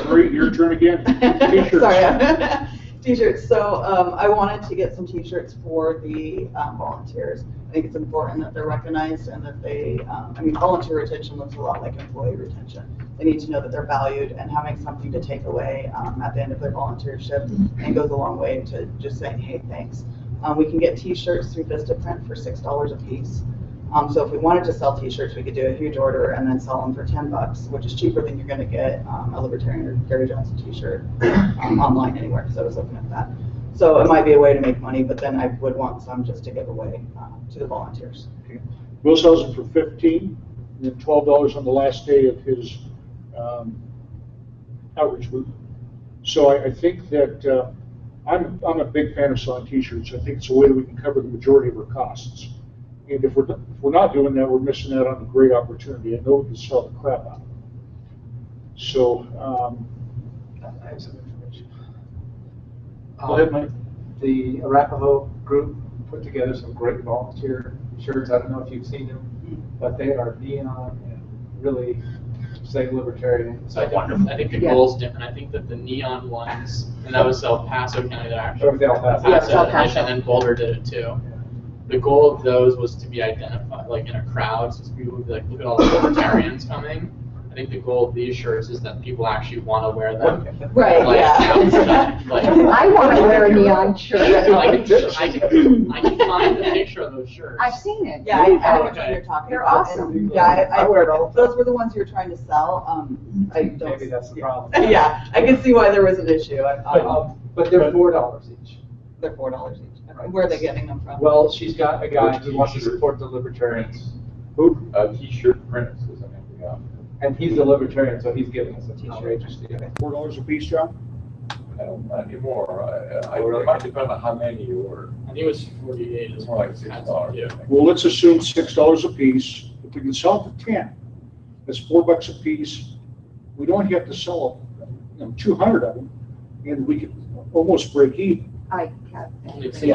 Marie, your turn again. T-shirts. Sorry. T-shirts. So I wanted to get some T-shirts for the volunteers. I think it's important that they're recognized and that they, volunteer retention looks a lot like employee retention. They need to know that they're valued, and having something to take away at the end of their volunteership and goes a long way to just saying, hey, thanks. We can get T-shirts through Vistaprint for $6 a piece. So if we wanted to sell T-shirts, we could do a huge order and then sell them for $10, which is cheaper than you're going to get a Libertarian or Gary Johnson T-shirt online anywhere. So I was looking at that. So it might be a way to make money, but then I would want some just to give away to the volunteers. Okay. Will sells them for $15, and then $12 on the last day of his outreach week. So I think that I'm a big fan of selling T-shirts. I think it's a way that we can cover the majority of our costs. And if we're not doing that, we're missing out on a great opportunity. I know we can sell the crap out of them. So, I have some information. go ahead, Mike. The Arapahoe group put together some great volunteer shirts. I don't know if you've seen them, but they are neon and really say Libertarian. So I think the goal's different. I think that the neon ones, and that was El Paso County that actually. That was El Paso. Yeah, it's El Paso. And then Boulder did it too. The goal of those was to be identified, like in a crowd, so people would be like, look at all the Libertarians coming. And think the goal of these shirts is that people actually want to wear them. Right, Like, yeah. like, I want to wear a neon shirt. I can find a picture of those shirts. I've seen it. Yeah, I know which one Okay. you're talking They're about. awesome. And, yeah, I wear it all the time. those were the ones you were trying to sell. I don't. Maybe that's the problem. Yeah, I can see why there was an issue. But they're $4 each. They're $4 each. Where are they getting them from? Well, she's got a guy who wants to support the libertarians. Who? T-shirt prints is the name of the outfit. And he's a libertarian, so he's giving us a t-shirt. $4 a piece, John? I don't, not anymore. It might depend on how many you order. I think it was 48. It's more like $6. Yeah. Well, let's assume $6 a piece. If we can sell it for 10, that's $4 a piece. We don't have to sell 200 of them, and we could almost break even. I have. See,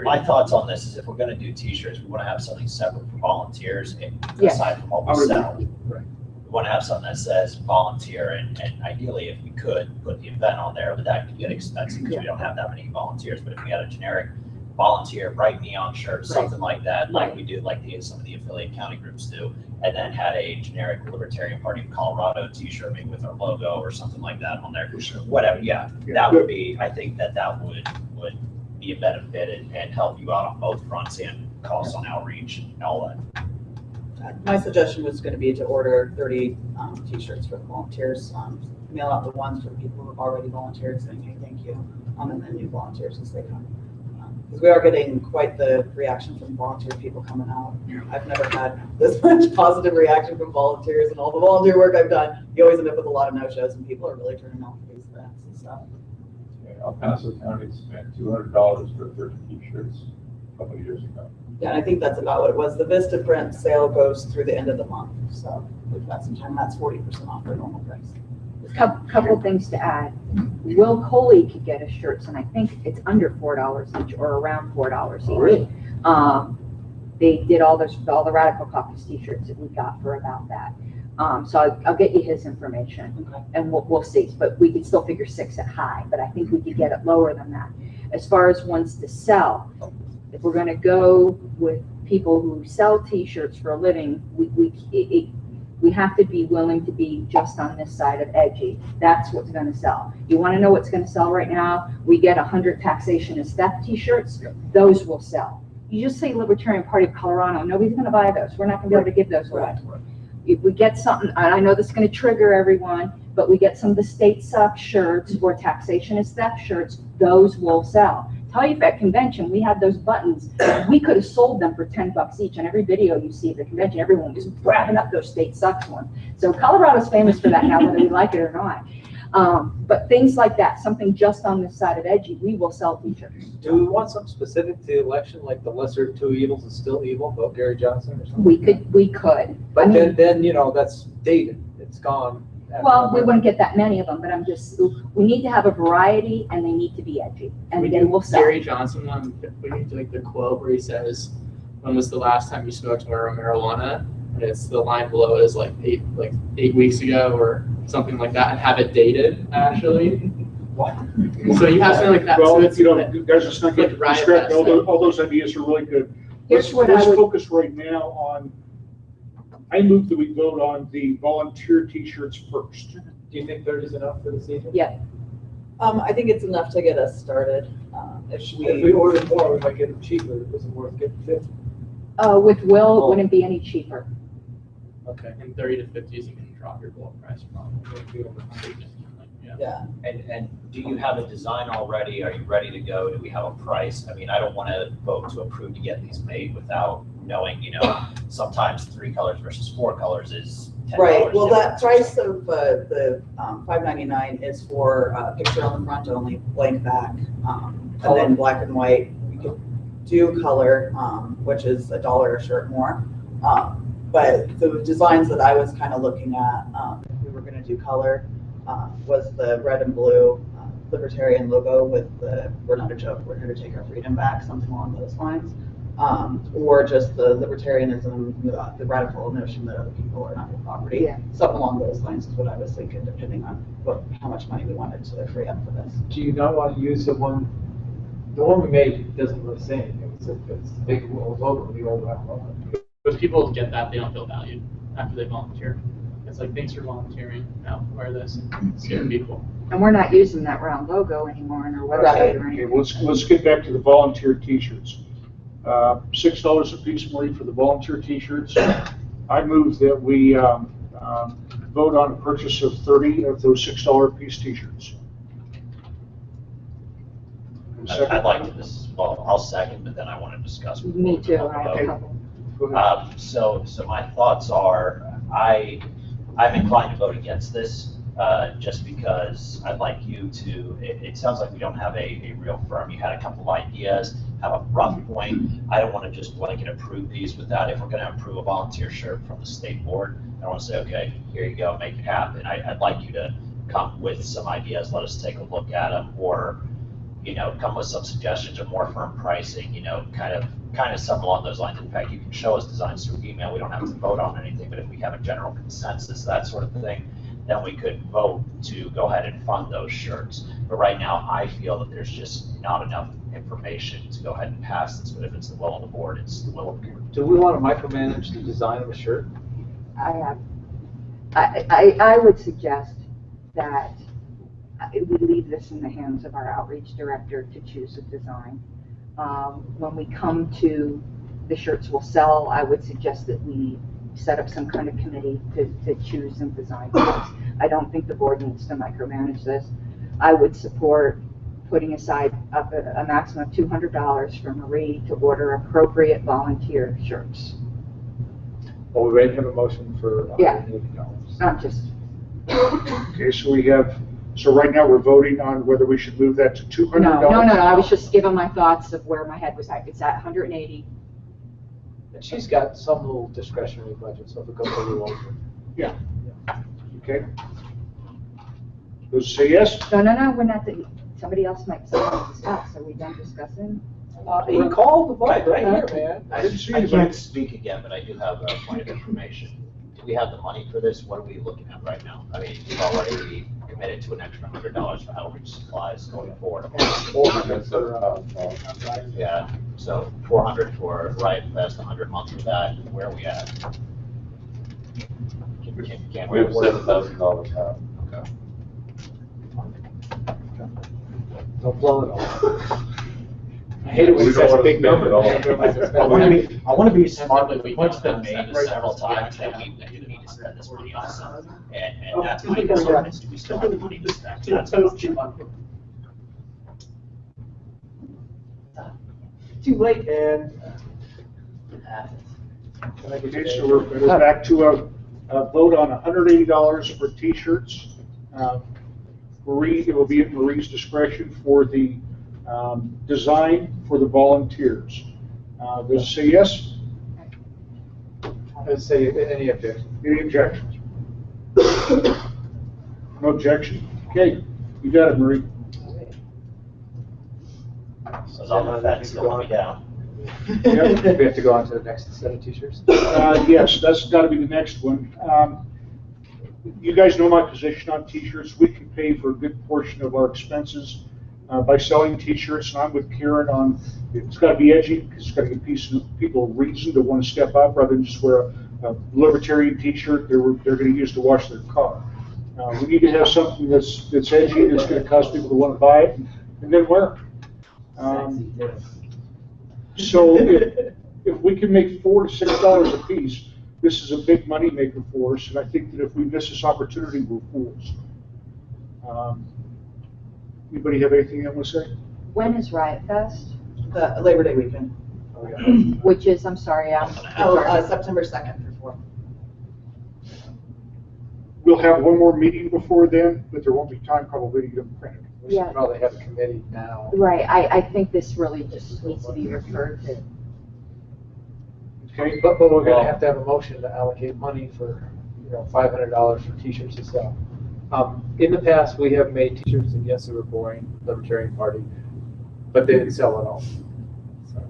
my thoughts on this is if we're gonna do t-shirts, we wanna have something separate for volunteers Yes. aside from what we sell. We wanna have something that says volunteer and ideally if we could put the event on there, but that could get expensive because we don't have that many volunteers. But if we had a generic volunteer, bright neon shirt, something like that, like we do, like some of the affiliate county groups do, and then had a generic Libertarian Party of Colorado t-shirt maybe with our logo or something like that on there. Whatever, yeah, that would be, I think that would be a benefit and help you out on both fronts and costs on outreach and all that. My suggestion was going to be to order 30 t-shirts for the volunteers. Mail out the ones for the people who have already volunteered saying, hey, thank you, and then new volunteers as they come. Because we are getting quite the reaction from volunteer people coming out. I've never had this much positive reaction from volunteers and all the volunteer work I've done. You always end up with a lot of no-shows and people are really turning out for these events and stuff. El Paso County spent $200 for 30 t-shirts a couple of years ago. Yeah, and I think that's about what it was. The Vista print sale goes through the end of the month. So we've got some time. That's 40% off their normal price. Couple things to add. Will Coley could get us shirts, and I think it's under $4 each, or around $4 each. They did all the Radical Caucus t-shirts that we got for about that. So I'll get you his information, and we'll see. But we could still figure 6 at high, but I think we could get it lower than that. As far as ones to sell, if we're going to go with people who sell t-shirts for a living, we have to be willing to be just on this side of edgy. That's what's going to sell. You want to know what's going to sell right now? We get 100 taxation is theft t-shirts. Those will sell. You just say Libertarian Party of Colorado, nobody's going to buy those. We're not going to be able to give those away. If we get something, I know this is going to trigger everyone, but we get some of the state sucks shirts or taxation is theft shirts, those will sell. Tell you at convention, we had those buttons. We could have sold them for $10 each. On every video you see at the convention, everyone was grabbing up those state sucks ones. So Colorado's famous for that now, whether we like it or not. But things like that, something just on this side of edgy, we will sell t-shirts. Do we want something specific to the election, like the lesser of two evils is still evil, vote Gary Johnson or something? We could. But I mean, then, that's dated, it's gone. well, we wouldn't get that many of them, but we need to have a variety and they need to be edgy. And then we'll sell. Gary Johnson one, we need to like the quote where he says, when was the last time you smoked marijuana? And it's the line below is like 8 weeks ago or something like that, and have it dated actually. So you have something like that. Well, so it's, guys, let's not get distracted. All those ideas are really good. Let's focus right now on, I move that we vote on the volunteer t-shirts first. Do you think 30 is enough for the season? Yeah. I think it's enough to get us started. If we ordered more, we might get them cheaper. It wasn't worth getting 50. With Will, it wouldn't be any cheaper. Okay. And 30 to 50 is you can drop your bulk price probably. Yeah. And do you have a design already? Are you ready to go? Do we have a price? I mean, I don't want to vote to approve to get these made without knowing, sometimes 3 colors versus 4 colors is $10. Right. Well, that difference. price of the $5.99 is for a picture on the front only, blank back, and then black and white. We could do color, which is $1 a shirt more. But the designs that I was kind of looking at, if we were going to do color, was the red and blue Libertarian logo with the "We're not a joke, we're here to take our freedom back," something along those lines. Or just the libertarianism, the radical notion that other people are not your property. Yeah. Something along those lines is what I was thinking, depending on how much money we wanted to free up for this. Do you not want to use the one we made doesn't look the same. It's a big logo, the old logo. If people get that, they don't feel valued after they volunteer. It's like, thanks for volunteering, now wear this and scare people. And we're not using that round logo anymore on our website or Okay, anything. well, let's get back to the volunteer t-shirts. $6 a piece, Marie, for the volunteer t-shirts. I move that we vote on a purchase of 30 of those $6 a piece t-shirts. I'd like to, well, I'll second, but then I want to discuss. Me too, before we I have vote. a couple. Go ahead. So my thoughts are, I'm inclined to vote against this, just because I'd like you to, it sounds like we don't have a real firm. You had a couple of ideas, have a rough point. I don't want to just blanket approve these without, if we're going to approve a volunteer shirt from the state board, I want to say, okay, here you go, make it happen. I'd like you to come with some ideas, let us take a look at them, or, you know, come with some suggestions or more firm pricing, you know, kind of something along those lines. In fact, you can show us designs through email. We don't have to vote on anything, but if we have a general consensus, that sort of thing, then we could vote to go ahead and fund those shirts. But right now, I feel that there's just not enough information to go ahead and pass this. But if it's the will of the board, it's the will of the board. Do we want to micromanage the design of a shirt? I would suggest that we leave this in the hands of our outreach director to choose a design. When we come to the shirts we'll sell, I would suggest that we set up some kind of committee to choose and design those. I don't think the board needs to micromanage this. I would support putting aside a maximum of $200 for Marie to order appropriate volunteer shirts. Well, we already have a motion for Yeah. $180. Not just, Okay, so right now we're voting on whether we should move that to $200. no, I was just giving my thoughts of where my head was at. It's at 180. And she's got some little discretionary budget, so if it goes a little over. Yeah. Okay. Those say yes? No, we're not, somebody else might say discuss. Are we done discussing? He called the vote right here, man. I didn't see I anybody. can't speak again, but I do have a point of information. Do we have the money for this? What are we looking at right now? I mean, we've already committed to an extra $100 for outreach supplies going forward. Yeah, so 400 for, right, that's 100 months for that. Where are we at? Can We have $7,000 now. Okay. Don't blow it all. I hate it when We it's don't such a wanna big spend number. it all. I want to be smart, but The the point's point's been been made made. several times that we do need to spend this money on something. And that's my concern, is do we still have the money to spend? That's my question. Too late, man. Okay, so we're back to a vote on $180 for t-shirts. Marie, it will be at Marie's discretion for the design for the volunteers. Does it say yes? Let's say any objection. Any objections? No objection? Okay, you got it, Marie. So it's on the fence, don't let me down. We have to go on to the next set of t-shirts. Yes, that's got to be the next one. You guys know my position on t-shirts. We can pay for a good portion of our expenses by selling t-shirts, and I'm with Karen on, it's got to be edgy, because it's got to give people a reason to want to step up, rather than just wear a Libertarian t-shirt they're going to use to wash their car. We need to have something that's edgy, that's going to cause people to want to buy it, and then wear it. So if we can make $4 to $6 a piece, this is a big money maker for us, and I think that if we miss this opportunity, we're fools. Anybody have anything they want to say? When is Riot Fest? The Labor Day weekend. Which is, I'm sorry, September 2nd through 4th. We'll have one more meeting before then, but there won't be time probably to get them printed. We should Yeah. probably have a committee now. Right, I think this really just needs to be referred to. Okay? But we're gonna have to have a motion to allocate money for, $500 for t-shirts and stuff. In the past, we have made t-shirts, and yes, they were boring, Libertarian Party, but they didn't sell at all. So,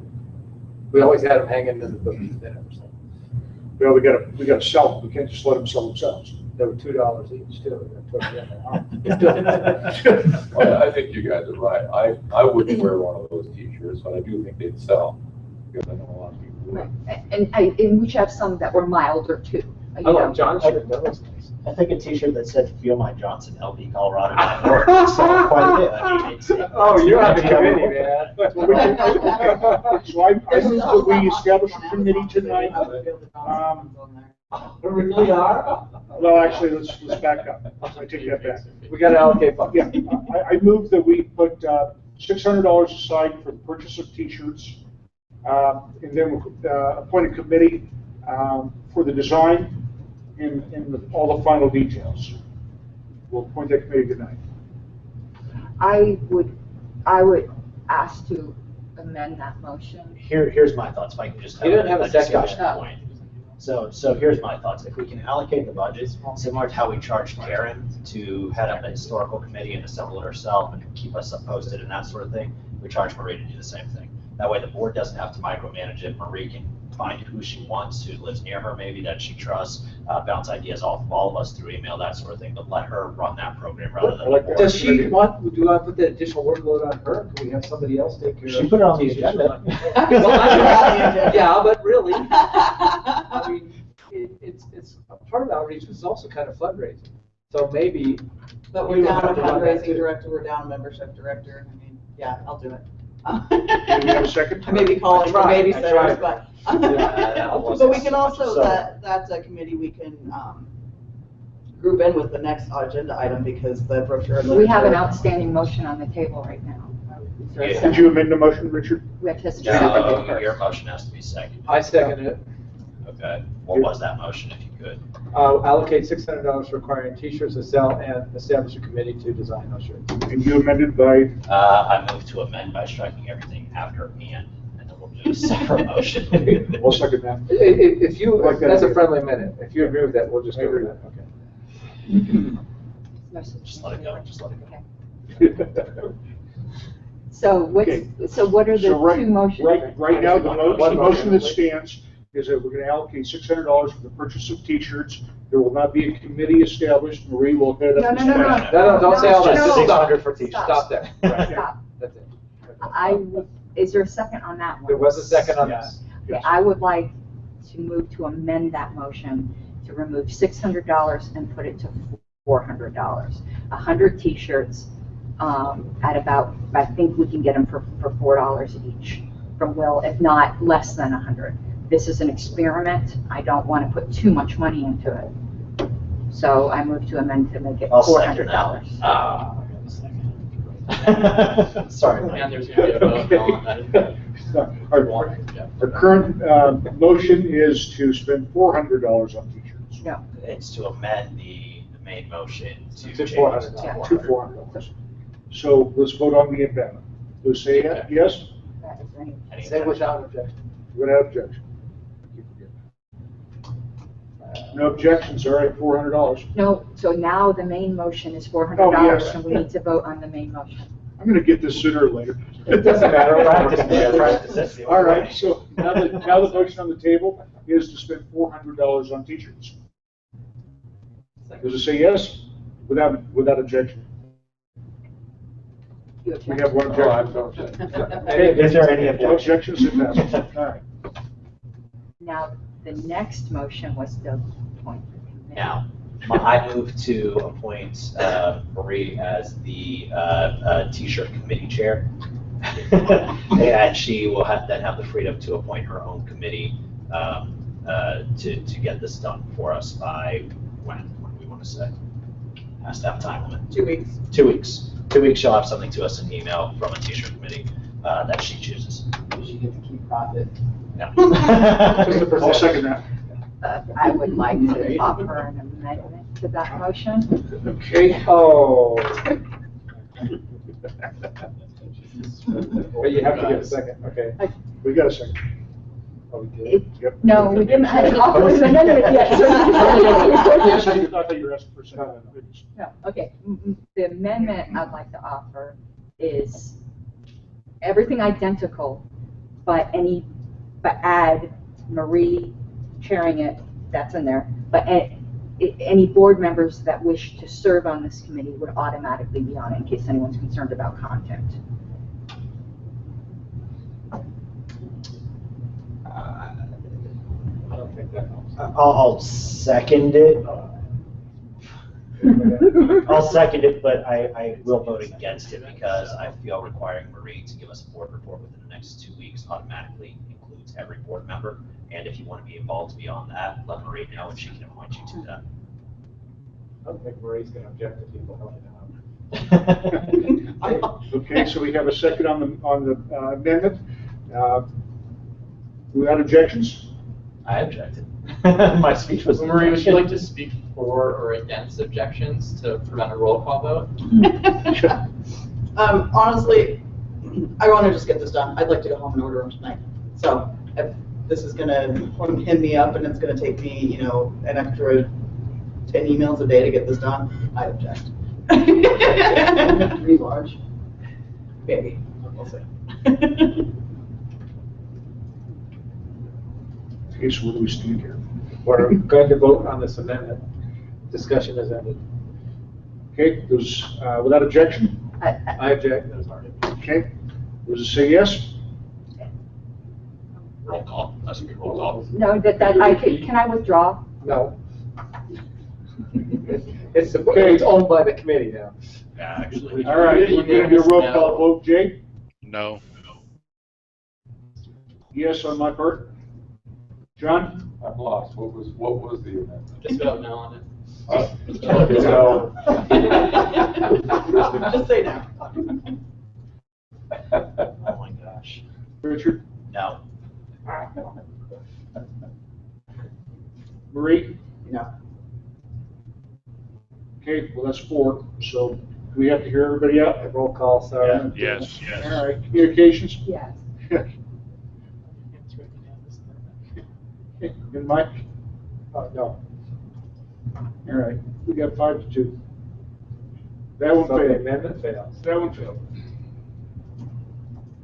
we always had them hanging in the booth, they never sold. Well, we gotta sell them. We can't just let them sell themselves. They were $2 each too. Well, I think you guys are right. I wouldn't wear one of those t-shirts, but I do think they'd sell, because I know a lot of people would. And we should have some that were milder too. you I know. like John's shirt, that looks nice. I think a T-shirt that said "Feel My Johnson, LP Colorado." So quite a bit. I mean, Oh, you're on the committee, man. So I move that we establish a committee tonight. Really are? Well, actually, let's back up. I take that back. We gotta allocate funds. Yeah, I move that we put $600 aside for the purchase of T-shirts, and then we'll appoint a committee for the design and all the final details. We'll appoint that committee tonight. I would ask to amend that motion. Here's my thoughts, if I can just You didn't have a second. discussion point. So here's my thoughts. If we can allocate the budget, similar to how we charged Karen to head up a historical committee and assemble it herself and keep us posted and that sort of thing, we charge Marie to do the same thing. That way the board doesn't have to micromanage it. Marie can find who she wants, who lives near her maybe, that she trusts, bounce ideas off of all of us through email, that sort of thing, but let her run that program rather than. I like that. Does she want, do you want to put the additional workload on her? Can we have somebody else take care of? She put it on the agenda. Yeah, but really, I mean, it's a part of outreach, but it's also kind of fundraising. So maybe. But we're you would down a have to run that fundraising too. director, we're down a membership director, I mean, yeah, I'll do it. Do we have a second? I may be calling for I babysitters, tried. but. that wasn't But we can so much also, so. that's a committee we can, group in with the next agenda item because the brochure. We have an outstanding motion on the table right now. Is there a Yeah. Did second? you amend the motion, Richard? We have to second it No, your first. motion has to be seconded. I second it. Okay, what was that motion, if you could? Allocate $600 for acquiring T-shirts to sell and establish a committee to design those shirts. And you amended by, I move to amend by striking everything after and then we'll do a separate motion. we'll second that. If you, Like that that's a idea. friendly minute. If you agree with that, we'll just go with that, okay. Just let it go, just let it go. So what's, Okay. so what are the So two motions? Right now, the One motion that motion. stands is that we're going to allocate $600 for the purchase of T-shirts. There will not be a committee established. Marie will head up. No, this no, no, task. No, don't say all that. No, Just no, no. 600 for T-shirts. Stop there. Stop. That's it. Is there a second on that one? There was a second on that. Yes. Okay, I would like to move to amend that motion to remove $600 and put it to $400. 100 T-shirts at about, I think we can get them for $4 each from Will, if not less than 100. This is an experiment. I don't want to put too much money into it. So I move to amend to make it I'll second $400. that. Sorry, And Mike. there's gonna be a vote on that. Our current motion is to spend $400 on T-shirts. No, It's to amend the main motion to To change $400. to Yeah. To $400. So let's vote on the amendment. Let's say yes, that is any. Any Say objection? without objection. without objection. No objections, all right, $400. No, so now the main motion is $400 Oh, yes. and we need to vote on the main motion. I'm going to get this sooner or later. It doesn't matter. Practice. All right, so now the motion on the table is to spend $400 on T-shirts. Does it say yes? Without objection? You We object? have one Oh, I objection. don't. Is there any No objection? objections, it passes. All right. Now, the next motion was to appoint the committee. Now, I move to appoint Marie as the T-shirt committee chair. And she will then have the freedom to appoint her own committee to get this done for us by when do we want to say? Has to have a time limit. 2 weeks. 2 weeks. 2 weeks, she'll have something to us in email from a T-shirt committee that she chooses. She get to keep profit. Yeah. I'll second that. I would like to offer an amendment to that motion. Okay. Oh. But you have to give a second, okay. We got a second. Oh, we did. It- Yep. No, we didn't offer an amendment yet. Yes, I thought you were asking for a second. No, okay, the amendment I'd like to offer is everything identical, but add Marie chairing it, that's in there, but any board members that wish to serve on this committee would automatically be on it in case anyone's concerned about content. think that helps. I'll second it. I'll second it, but I will vote against it because I feel requiring Marie to give us a board report within the next 2 weeks automatically includes every board member. And if you want to be involved beyond that, let Marie know and she can appoint you to that. I don't think Marie's going to object to people helping out. Okay, so we have a second on the amendment. Without objections? I objected. My speech was. Marie, would you like to speak for or against objections to prevent a roll call vote? Honestly, I want to just get this done. I'd like to go home and order them tonight. So if this is going to pin me up and it's going to take me, you know, an extra 10 emails a day to get this done, I object. Pretty large. Maybe. We'll see. Okay, so where do we stand here? We're going to vote on this amendment. Discussion is ended. Okay, those, without objection? I object. Okay, those that say yes? Roll call. That's a good roll call. No, can I withdraw? No. It's owned by the committee now. Yeah, actually. All right, we're going to do a roll call vote. Jay? No. Yes on my part. John? I'm lost. What was the amendment? Just vote no on it. No. Just say no. Oh my gosh. Richard? No. Marie? No. Okay, well, that's 4. So do we have to hear everybody out? Roll call, sorry. Yes. All right, communications? Yes. And Mike? No. All right, we got 5-2. That one So the failed. amendment fails. That one failed.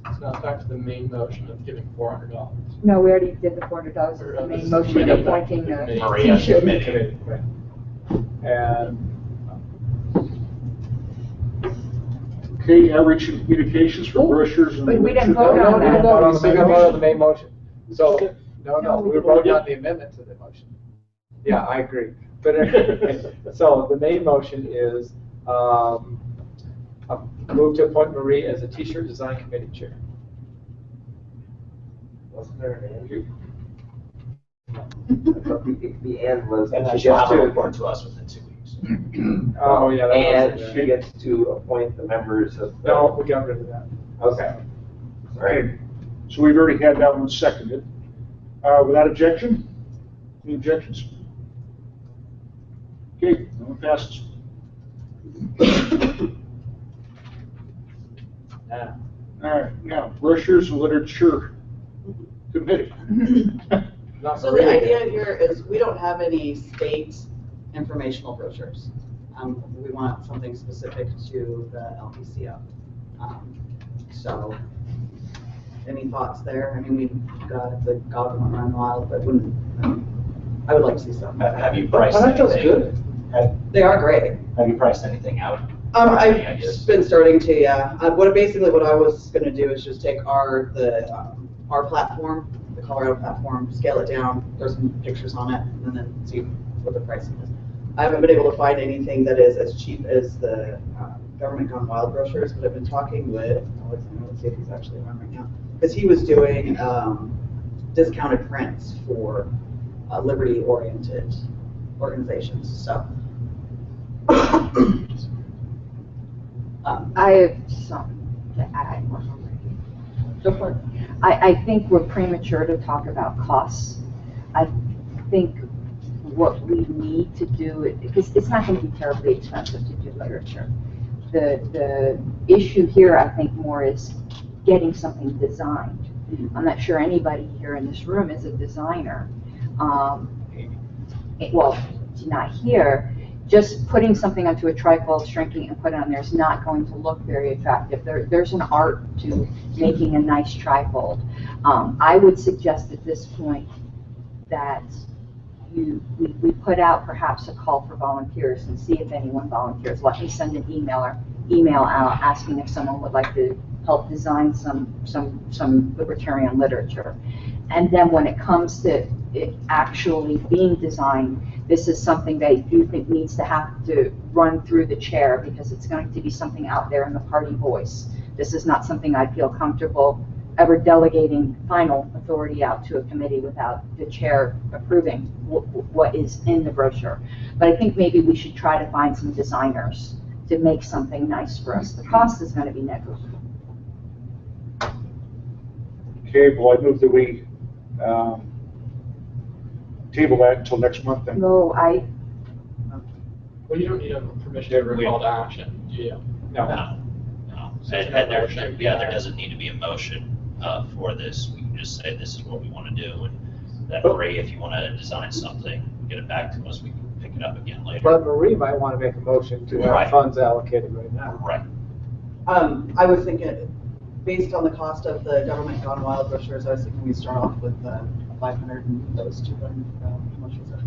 So now back to the main motion of giving $400. No, we already did the $400, the main motion appointing the. Marie as the committee. Committee, right. And Okay, outreach and communications for brochures and. But we didn't vote no, on we that. didn't vote on the main motion. The main motion. So, no, No, we we were didn't. voting on the amendment to the motion. Yeah, I agree. But, so the main motion is, move to appoint Marie as a t-shirt design committee chair. Wasn't there an Andrew? The end was. And then She she'll gets have a to- report to us within 2 weeks. Oh, yeah. that And wasn't she there. gets to appoint the members of the. No, we got rid of that. Okay. All right. Okay, so we've already had that one seconded. Without objection? Any objections? Okay, that one passes. Yeah. All right, now, brochures and literature committee. Not So Marie the again. idea here is we don't have any state informational brochures. We want something specific to the LPCO. So, any thoughts there? I mean, we've got the Godwin Run Wild, but I would like to see some. Have you priced Aren't those anything? good? They are great. Have you priced anything out? Any I've ideas? been starting to, yeah. Basically what I was gonna do is just take our platform, the Colorado platform, scale it down, throw some pictures on it, and then see what the pricing is. I haven't been able to find anything that is as cheap as the Government Gone Wild brochures, but I've been talking with Alexander, let's see if he's actually on right now, because he was doing discounted prints for liberty-oriented organizations, so. I have some to add. Go for it. I think we're premature to talk about costs. I think what we need to do, because it's not going to be terribly expensive to do literature. The issue here, I think, more is getting something designed. I'm not sure anybody here in this room is a designer. Well, not here. Just putting something onto a trifold, shrinking it and put it on there is not going to look very attractive. There's an art to making a nice trifold. I would suggest at this point that we put out perhaps a call for volunteers and see if anyone volunteers. Let me send an email out asking if someone would like to help design some libertarian literature. And then when it comes to it actually being designed, this is something that I do think needs to have to run through the chair, because it's going to be something out there in the party voice. This is not something I feel comfortable ever delegating final authority out to a committee without the chair approving what is in the brochure. But I think maybe we should try to find some designers to make something nice for us. The cost is going to be negligible. Okay, well, I move that we table that until next month then. No, Well, you don't need a permission to call to action, do you? No. So it's And no there, motion. there doesn't need to be a motion for this. We can just say this is what we want to do, and that Marie, if you want to design something, get it back to us, we can pick it up again later. But Marie might want to make a motion to have Right. funds allocated right now. Right. I was thinking, based on the cost of the government gone wild brochures, I was thinking we start off with 500 and those 200, how much was that? I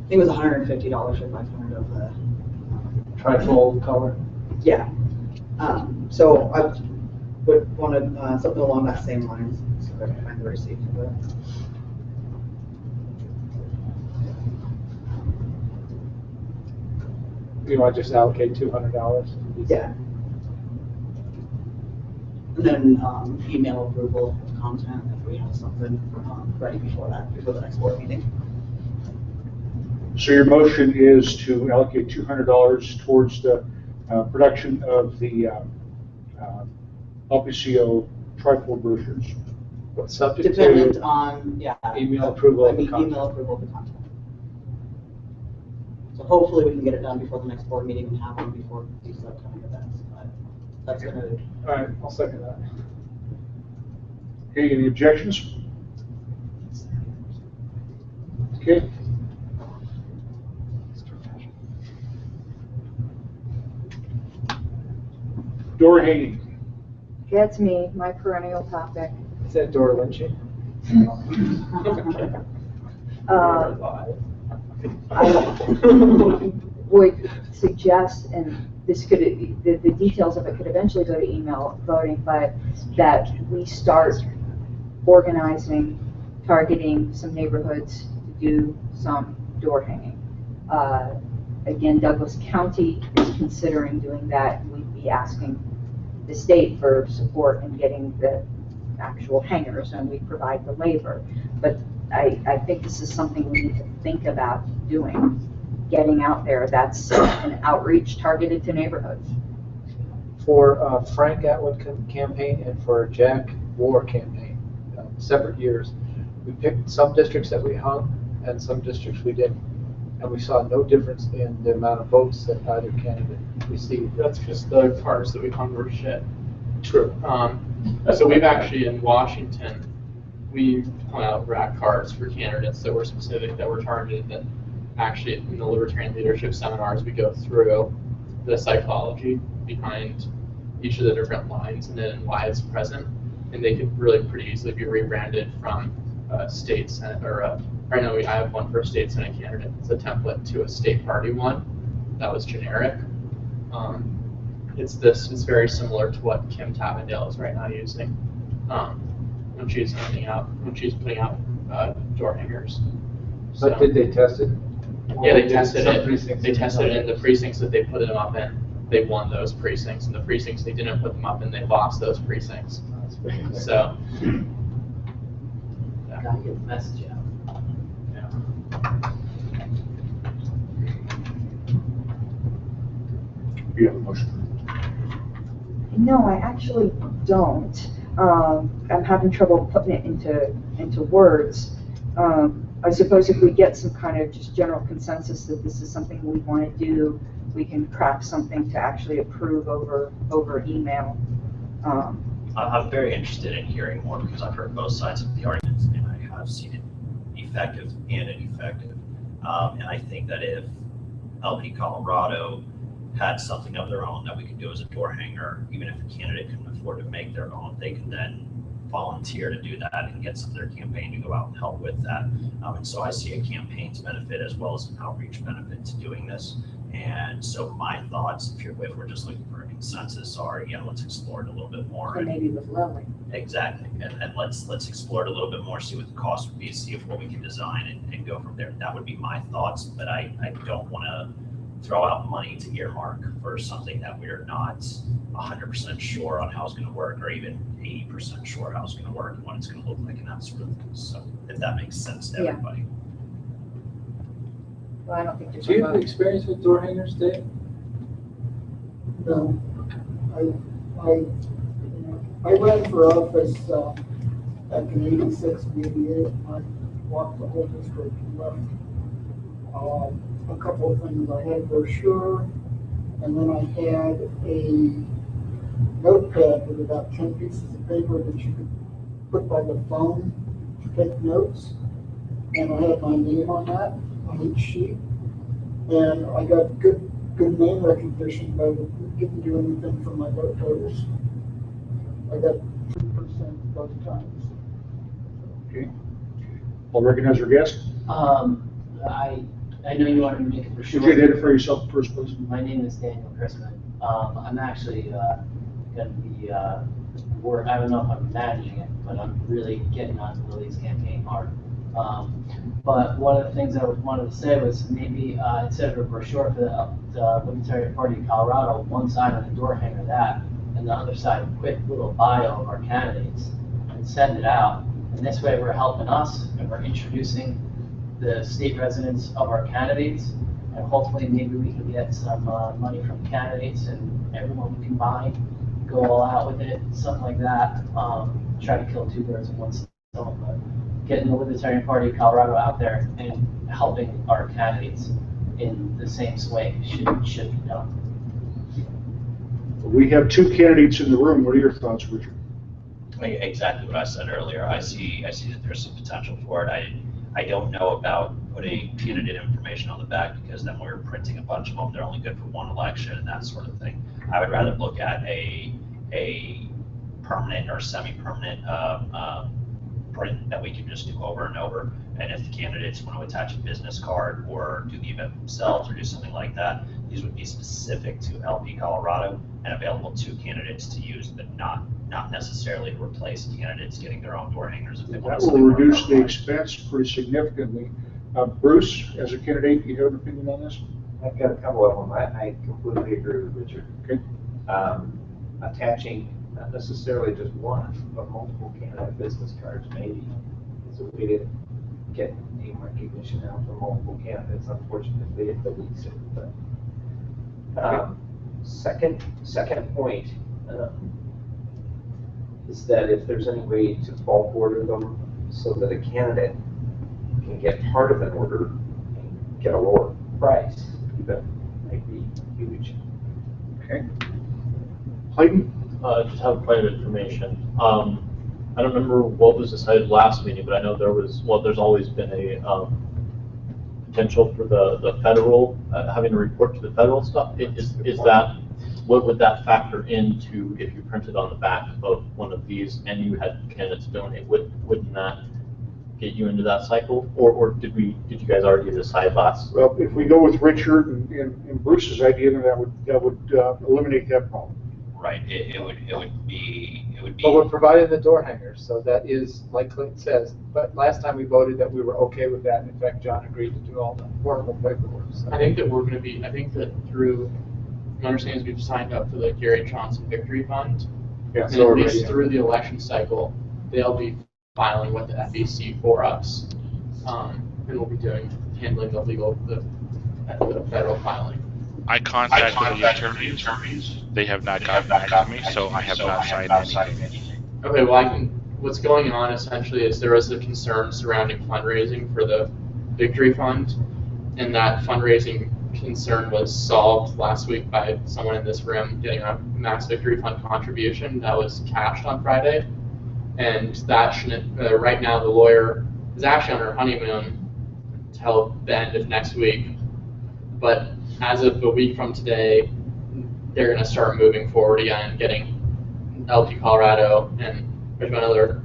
think it was $150 or 500 of the, Trifold color. yeah. So I would want to, something along that same lines, so that I can find the receipt for that. You want to just allocate $200? Yeah. And then email approval of content if we have something ready before that, before the next board meeting. So your motion is to allocate $200 towards the production of the LPCO trifold brochures. But subject Dependent to on, yeah. email approval I of the mean, content. email approval of the content. So hopefully we can get it done before the next board meeting and have one before these upcoming events, but that's gonna. All right, I'll second that. Okay, any objections? Okay. Door hanging. that's me, my perennial topic. Is that Dora Lynching? I would suggest, and this could, the details of it could eventually go to email voting, but that we start organizing, targeting some neighborhoods to do some door hanging. Again, Douglas County is considering doing that. We'd be asking the state for support in getting the actual hangers, and we provide the labor. But I think this is something we need to think about doing, getting out there. That's an outreach targeted to neighborhoods. For Frank Atwood campaign and for Jack War campaign, separate years, we picked some districts that we hung and some districts we didn't. And we saw no difference in the amount of votes that either candidate received. That's because the cards that we hung were shit. True. So we've actually, in Washington, we've hung out rack cards for candidates that were specific, that were targeted, that actually in the Libertarian leadership seminars, we go through the psychology behind each of the different lines and then why it's present. And they could really pretty easily be rebranded from state senate, or right now I have one for a state senate candidate. It's a template to a state party one that was generic. It's very similar to what Kim Tavendale is right now using when she's putting out door hangers. So, But did they test it? yeah, they tested Some it. precincts They did tested not. it in the precincts that they put them up in. They won those precincts, and the precincts they didn't put them up in, they lost those precincts. That's pretty clear. So, Gotta get the message out. You have a motion. No, I actually don't. I'm having trouble putting it into words. I suppose if we get some kind of just general consensus that this is something we want to do, we can craft something to actually approve over email. I'm very interested in hearing more because I've heard both sides of the arguments and I have seen it effective and ineffective. And I think that if LP Colorado had something of their own that we could do as a door hanger, even if a candidate couldn't afford to make their own, they can then volunteer to do that and get some of their campaign to go out and help with that. And so I see a campaigns benefit as well as an outreach benefit to doing this. And so my thoughts, if we're just looking for a consensus, are, yeah, let's explore it a little bit more. So maybe with Lily. Exactly, and let's explore it a little bit more, see what the cost would be, see if what we can design and go from there. That would be my thoughts, but I don't want to throw out money to earmark for something that we're not 100% sure on how it's going to work, or even 80% sure how it's going to work and what it's going to look like and that sort of thing. So if that makes sense to Yeah. everybody. Well, I don't think there's. Do you have experience with door hangers, Dave? No, I ran for office back in '86 and '88. I walked the whole district and left a couple of things. I had a brochure, and then I had a notepad with about 10 pieces of paper that you could put by the phone to take notes. And I had my name on that, on each sheet. And I got good name recognition, but it didn't do anything for my vote totals. I got 3% both times. Okay. I'll recognize our guest. I know you wanted to make it for Could sure. you identify yourself first, please? My name is Daniel Chrisman. I'm actually going to be, I don't know if I'm managing it, but I'm really getting on Lily's campaign hard. But one of the things I wanted to say was maybe instead of a brochure for the Libertarian Party of Colorado, one side on the door hanger that, and the other side a quick little bio of our candidates, and send it out. And this way we're helping us and we're introducing the state residents of our candidates, and hopefully maybe we can get some money from candidates and everyone we can buy, go all out with it, something like that. Try to kill two birds with one stone, but getting the Libertarian Party of Colorado out there and helping our candidates in the same way should be done. We have two candidates in the room. What are your thoughts, Richard? Exactly what I said earlier. I see that there's some potential for it. I don't know about putting candidate information on the back, because then we're printing a bunch of them. They're only good for one election and that sort of thing. I would rather look at a permanent or semi-permanent print that we can just do over and over. And if the candidates want to attach a business card or do the event themselves or do something like that, these would be specific to LP Colorado and available to candidates to use, but not necessarily to replace candidates getting their own door hangers if they want That to. will reduce the expense pretty significantly. Bruce, as a candidate, do you have an opinion on this? I've got a couple of them. I completely agree with Richard. Okay. Attaching not necessarily just one, but multiple candidate business cards maybe is a way to get name recognition out for multiple candidates. Unfortunately, it deletes it. But second point is that if there's any way to bulk order them so that a candidate can get part of an order and get a lower price, that might be huge. Okay. Clayton? Just have a point of information. I don't remember what was decided last meeting, but I know there's always been a potential for the federal, having to report to the federal stuff. What would that factor into if you printed on the back of one of these and you had candidates donate? Wouldn't that get you into that cycle? Or did you guys already decide last? Well, if we go with Richard and Bruce's idea, then that would eliminate that problem. Right. It would be. But we're providing the door hangers, so that is, like Clinton says, but last time we voted that we were okay with that. In fact, John agreed to do all the horrible paperwork. So. I think that through, my understanding is we've signed up for the Gary Johnson Victory Fund. Yeah, and at least through the election cycle, they'll be filing with the FEC for us. And we'll be handling the federal filing. I contacted the attorneys. They have not gotten back to me, so I have not signed anything. Okay, well, what's going on essentially is there was a concern surrounding fundraising for the Victory Fund, and that fundraising concern was solved last week by someone in this room getting a Mass Victory Fund contribution that was cashed on Friday, and that shouldn't, right now the lawyer is actually on her honeymoon until the end of next week, but as of a week from today, they're going to start moving forward again, getting LP Colorado and there's been another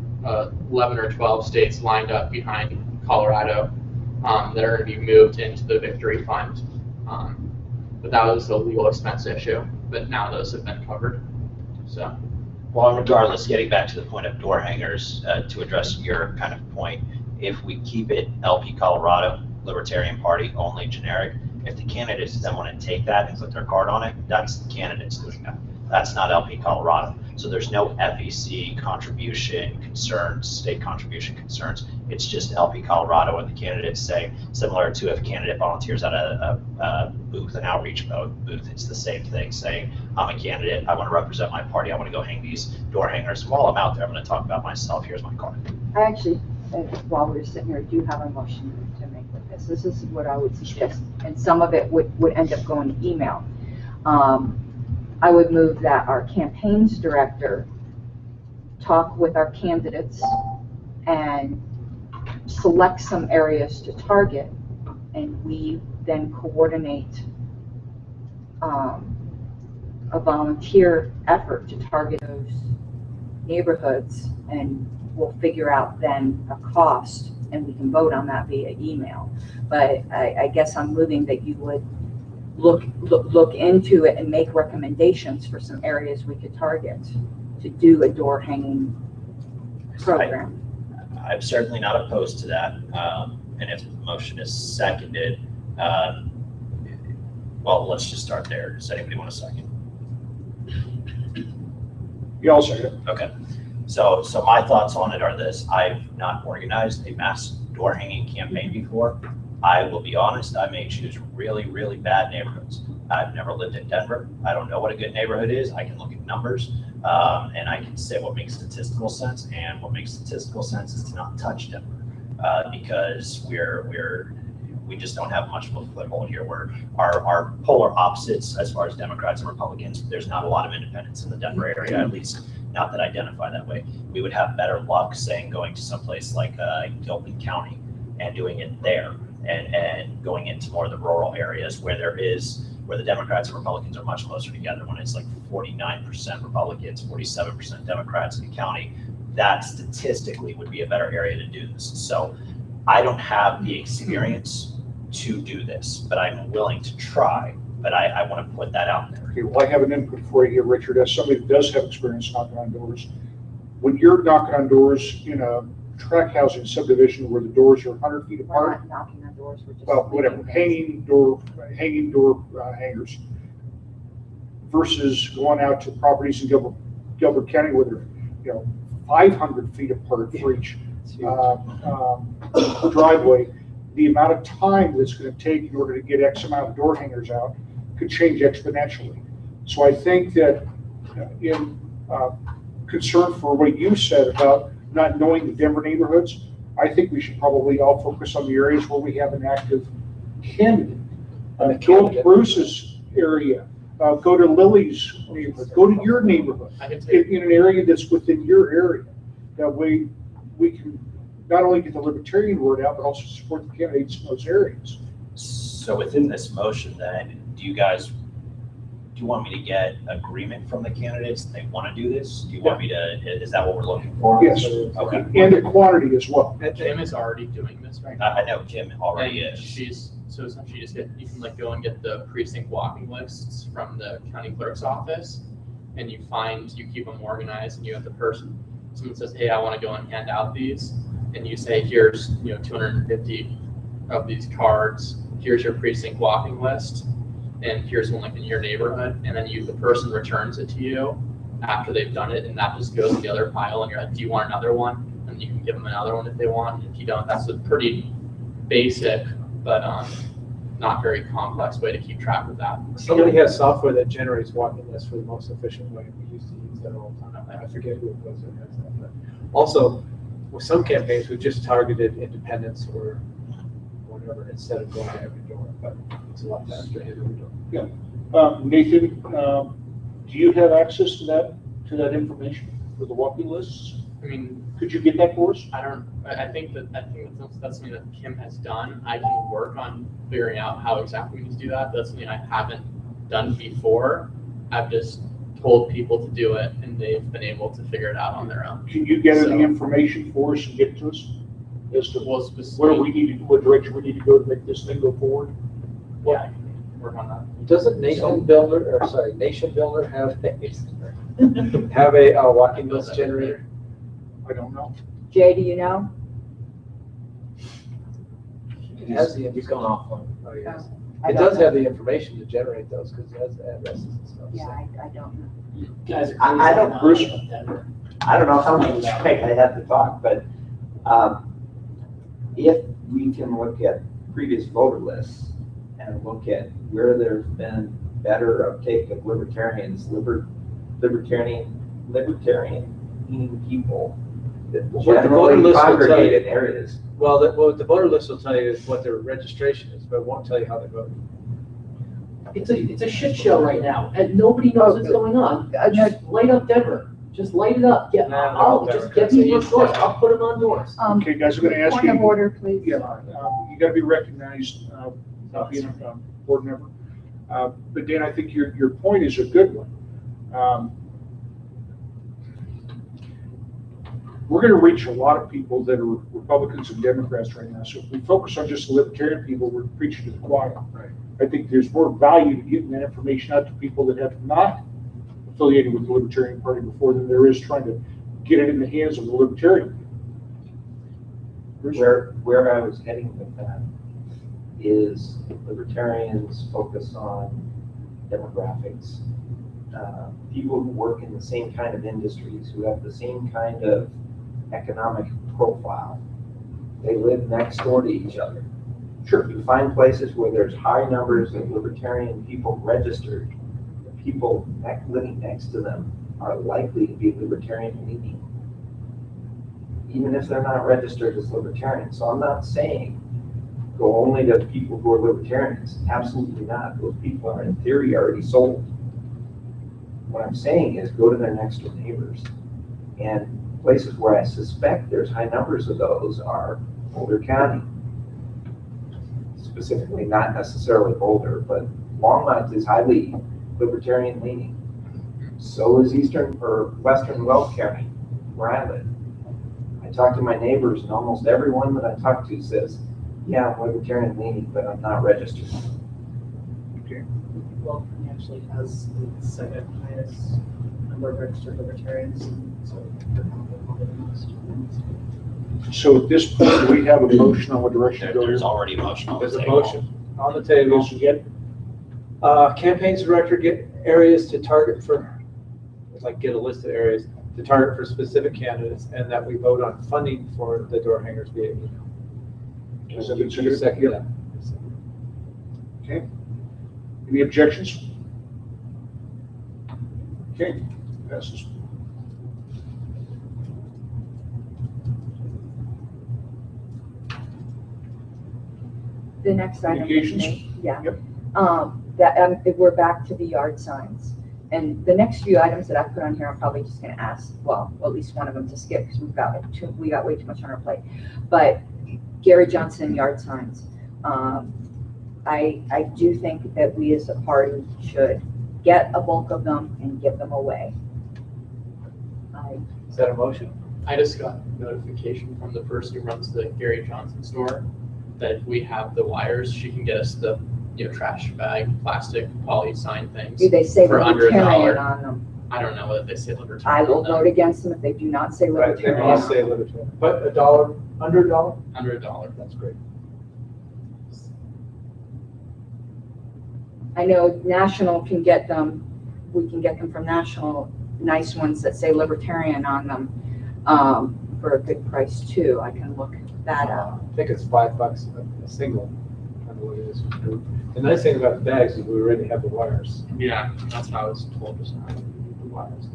11 or 12 states lined up behind Colorado that are going to be moved into the Victory Fund. But that was a legal expense issue, but now those have been covered. So. Well, regardless, getting back to the point of door hangers, to address your kind of point, if we keep it LP Colorado, Libertarian Party, only generic, if the candidates then want to take that and put their card on it, that's the candidates doing that. That's not LP Colorado. So there's no FEC contribution concerns, state contribution concerns. It's just LP Colorado, and the candidates say, similar to if a candidate volunteers at a booth, an outreach booth, it's the same thing, saying, I'm a candidate, I want to represent my party, I want to go hang these door hangers. While I'm out there, I'm going to talk about myself, here's my card. I actually, while we're sitting here, do have a motion to make with this. This is what I would suggest, and some of it would end up going to email. I would move that our campaigns director talk with our candidates and select some areas to target, and we then coordinate a volunteer effort to target those neighborhoods, and we'll figure out then a cost, and we can vote on that via email. But I guess I'm moving that you would look into it and make recommendations for some areas we could target to do a door hanging program. I'm certainly not opposed to that. And if the motion is seconded, well, let's just start there. Does anybody want a second? Yeah, I'll second. Okay. So my thoughts on it are this. I've not organized a mass door hanging campaign before. I will be honest, I may choose really, really bad neighborhoods. I've never lived in Denver. I don't know what a good neighborhood is. I can look at numbers and I can say what makes statistical sense, and what makes statistical sense is to not touch Denver because we just don't have much of a foothold here. Our polar opposites as far as Democrats and Republicans, there's not a lot of independents in the Denver area, at least not that identify that way. We would have better luck saying going to someplace like Gilpin County and doing it there. And going into more of the rural areas where the Democrats and Republicans are much closer together, when it's like 49% Republicans, 47% Democrats in the county, that statistically would be a better area to do this. So I don't have the experience to do this, but I'm willing to try, but I want to put that out there. Okay, well, I have an input for you here, Richard, as somebody that does have experience knocking on doors. When you're knocking on doors in a tract housing subdivision where the doors are 100 feet We're apart, not knocking on doors, we're just. well, whatever, hanging door hangers, versus going out to properties in Gilbert County where they're 500 feet apart for each driveway. The amount of time that's going to take in order to get X amount of door hangers out could change exponentially. So I think that in concern for what you said about not knowing the Denver neighborhoods, I think we should probably all focus on the areas where we have an active candidate. Go to Bruce's area, go to Lily's neighborhood, go to your neighborhood, in an area that's within your area. That way we can not only get the Libertarian word out, but also support the candidates in those areas. So within this motion then, do you want me to get agreement from the candidates that they want to do this? Do you want me to, is that what we're looking for? Yes. Okay. And the quantity as well. Kim is already doing this right now. I know Kim already And is. So essentially you can like go and get the precinct walking lists from the county clerk's office, and you keep them organized, and you have the person, someone says, hey, I want to go and hand out these, and you say, here's 250 of these cards, here's your precinct walking list, and here's one like in your neighborhood, and then the person returns it to you after they've done it, and that just goes to the other pile, and you're like, do you want another one? And you can give them another one if they want. If you don't, that's a pretty basic but not very complex way to keep track of that. Somebody has software that generates walking lists for the most efficient way. We used to use that all the time. I forget who it was that has that. But also, with some campaigns, we just targeted independents or whatever instead of going to every door. But it's a lot faster to hit every door. Yeah. Nathan, do you have access to that information for the walking lists? I mean, could you get that for us? I think that's something that Kim has done. I can work on figuring out how exactly we need to do that. That's something I haven't done before. I've just told people to do it, and they've been able to figure it out on their own. Can you gather the So- information for us and get it to us? As to Well, where we need to, what direction we need to go to make this thing go forward? Yeah, I can work on that. Doesn't Nation Builder, or sorry, Nation Builder have a walking list generator? I don't know. Jay, do you know? It has the, He's going offline. oh, yes. I It don't does know. have the information to generate those, because it has the addresses and stuff. Yeah, so. I don't know. You guys are I crazy don't- about Bruce? Denver. I don't know how much I have to talk, but if we can look at previous voter lists and look at where there's been better uptake of libertarians, libertarian leaning people that Well, what the voter generally list will tell congregate you- in areas. Well, what the voter list will tell you is what their registration is, but it won't tell you how they vote. It's a shit show right now, and nobody knows what's going on. Just light up Denver. Just light it up. Yeah, Nah, I'll no, just Denver. get That's a people huge doors. thing. I'll put them on doors. Okay, guys, I'm gonna ask Point of you, order, please. yeah, you gotta be recognized, not being a board member. But Dan, I think your point is a good one. We're gonna reach a lot of people that are Republicans and Democrats right now, so if we focus on just the libertarian people, we're preaching to the choir. Right. I think there's more value to getting that information out to people that have not affiliated with the Libertarian Party before than there is trying to get it in the hands of the Libertarian. Bruce? Where I was heading with that is libertarians focus on demographics. People who work in the same kind of industries, who have the same kind of economic profile. They live next door to each other. Sure, you find places where there's high numbers of libertarian people registered. The people living next to them are likely to be libertarian leaning, even if they're not registered as libertarians. So I'm not saying go only to people who are libertarians. Absolutely not. Those people are in theory already sold. What I'm saying is go to their next door neighbors. And places where I suspect there's high numbers of those are Boulder County. Specifically, not necessarily Boulder, but Longmont is highly libertarian leaning. So is Eastern or Western Weld County, where I live. I talk to my neighbors, and almost everyone that I talk to says, yeah, I'm libertarian leaning, but I'm not registered. Well, he actually has the second highest number of registered libertarians, so they're probably the most. So at this point, do we have a motion on what direction to go? There's already a motion on the There's a table. motion on the table. Yes, again? Campaigns director get areas to target for, like get a list of areas to target for specific candidates, and that we vote on funding for the door hangers via email. Is that You considered? second that? Okay. Any objections? Okay, passes. The next item. is Communications? me. Yeah. Yep. If we're back to the yard signs. And the next few items that I put on here, I'm probably just gonna ask, well, at least one of them to skip, because we got way too much on our plate. But Gary Johnson yard signs. I do think that we as a party should get a bulk of them and give them away. Is that a motion? I just got notification from the person who runs the Gary Johnson store that if we have the wires, she can get us the, trash bag, plastic, poly sign things. Do they say for under libertarian $1. on them? I don't know whether they say I libertarian. will on them. vote against them if they do not say Right, they libertarian. must say libertarian. But $1, under $1? Under $1. That's great. I know National can get them, we can get them from National, nice ones that say libertarian on them, for a good price too. I can look that up. I think it's $5 a single. I don't know what it is. The nice thing about the bags is we already have the wires. Yeah, that's what I was told just now. The wires.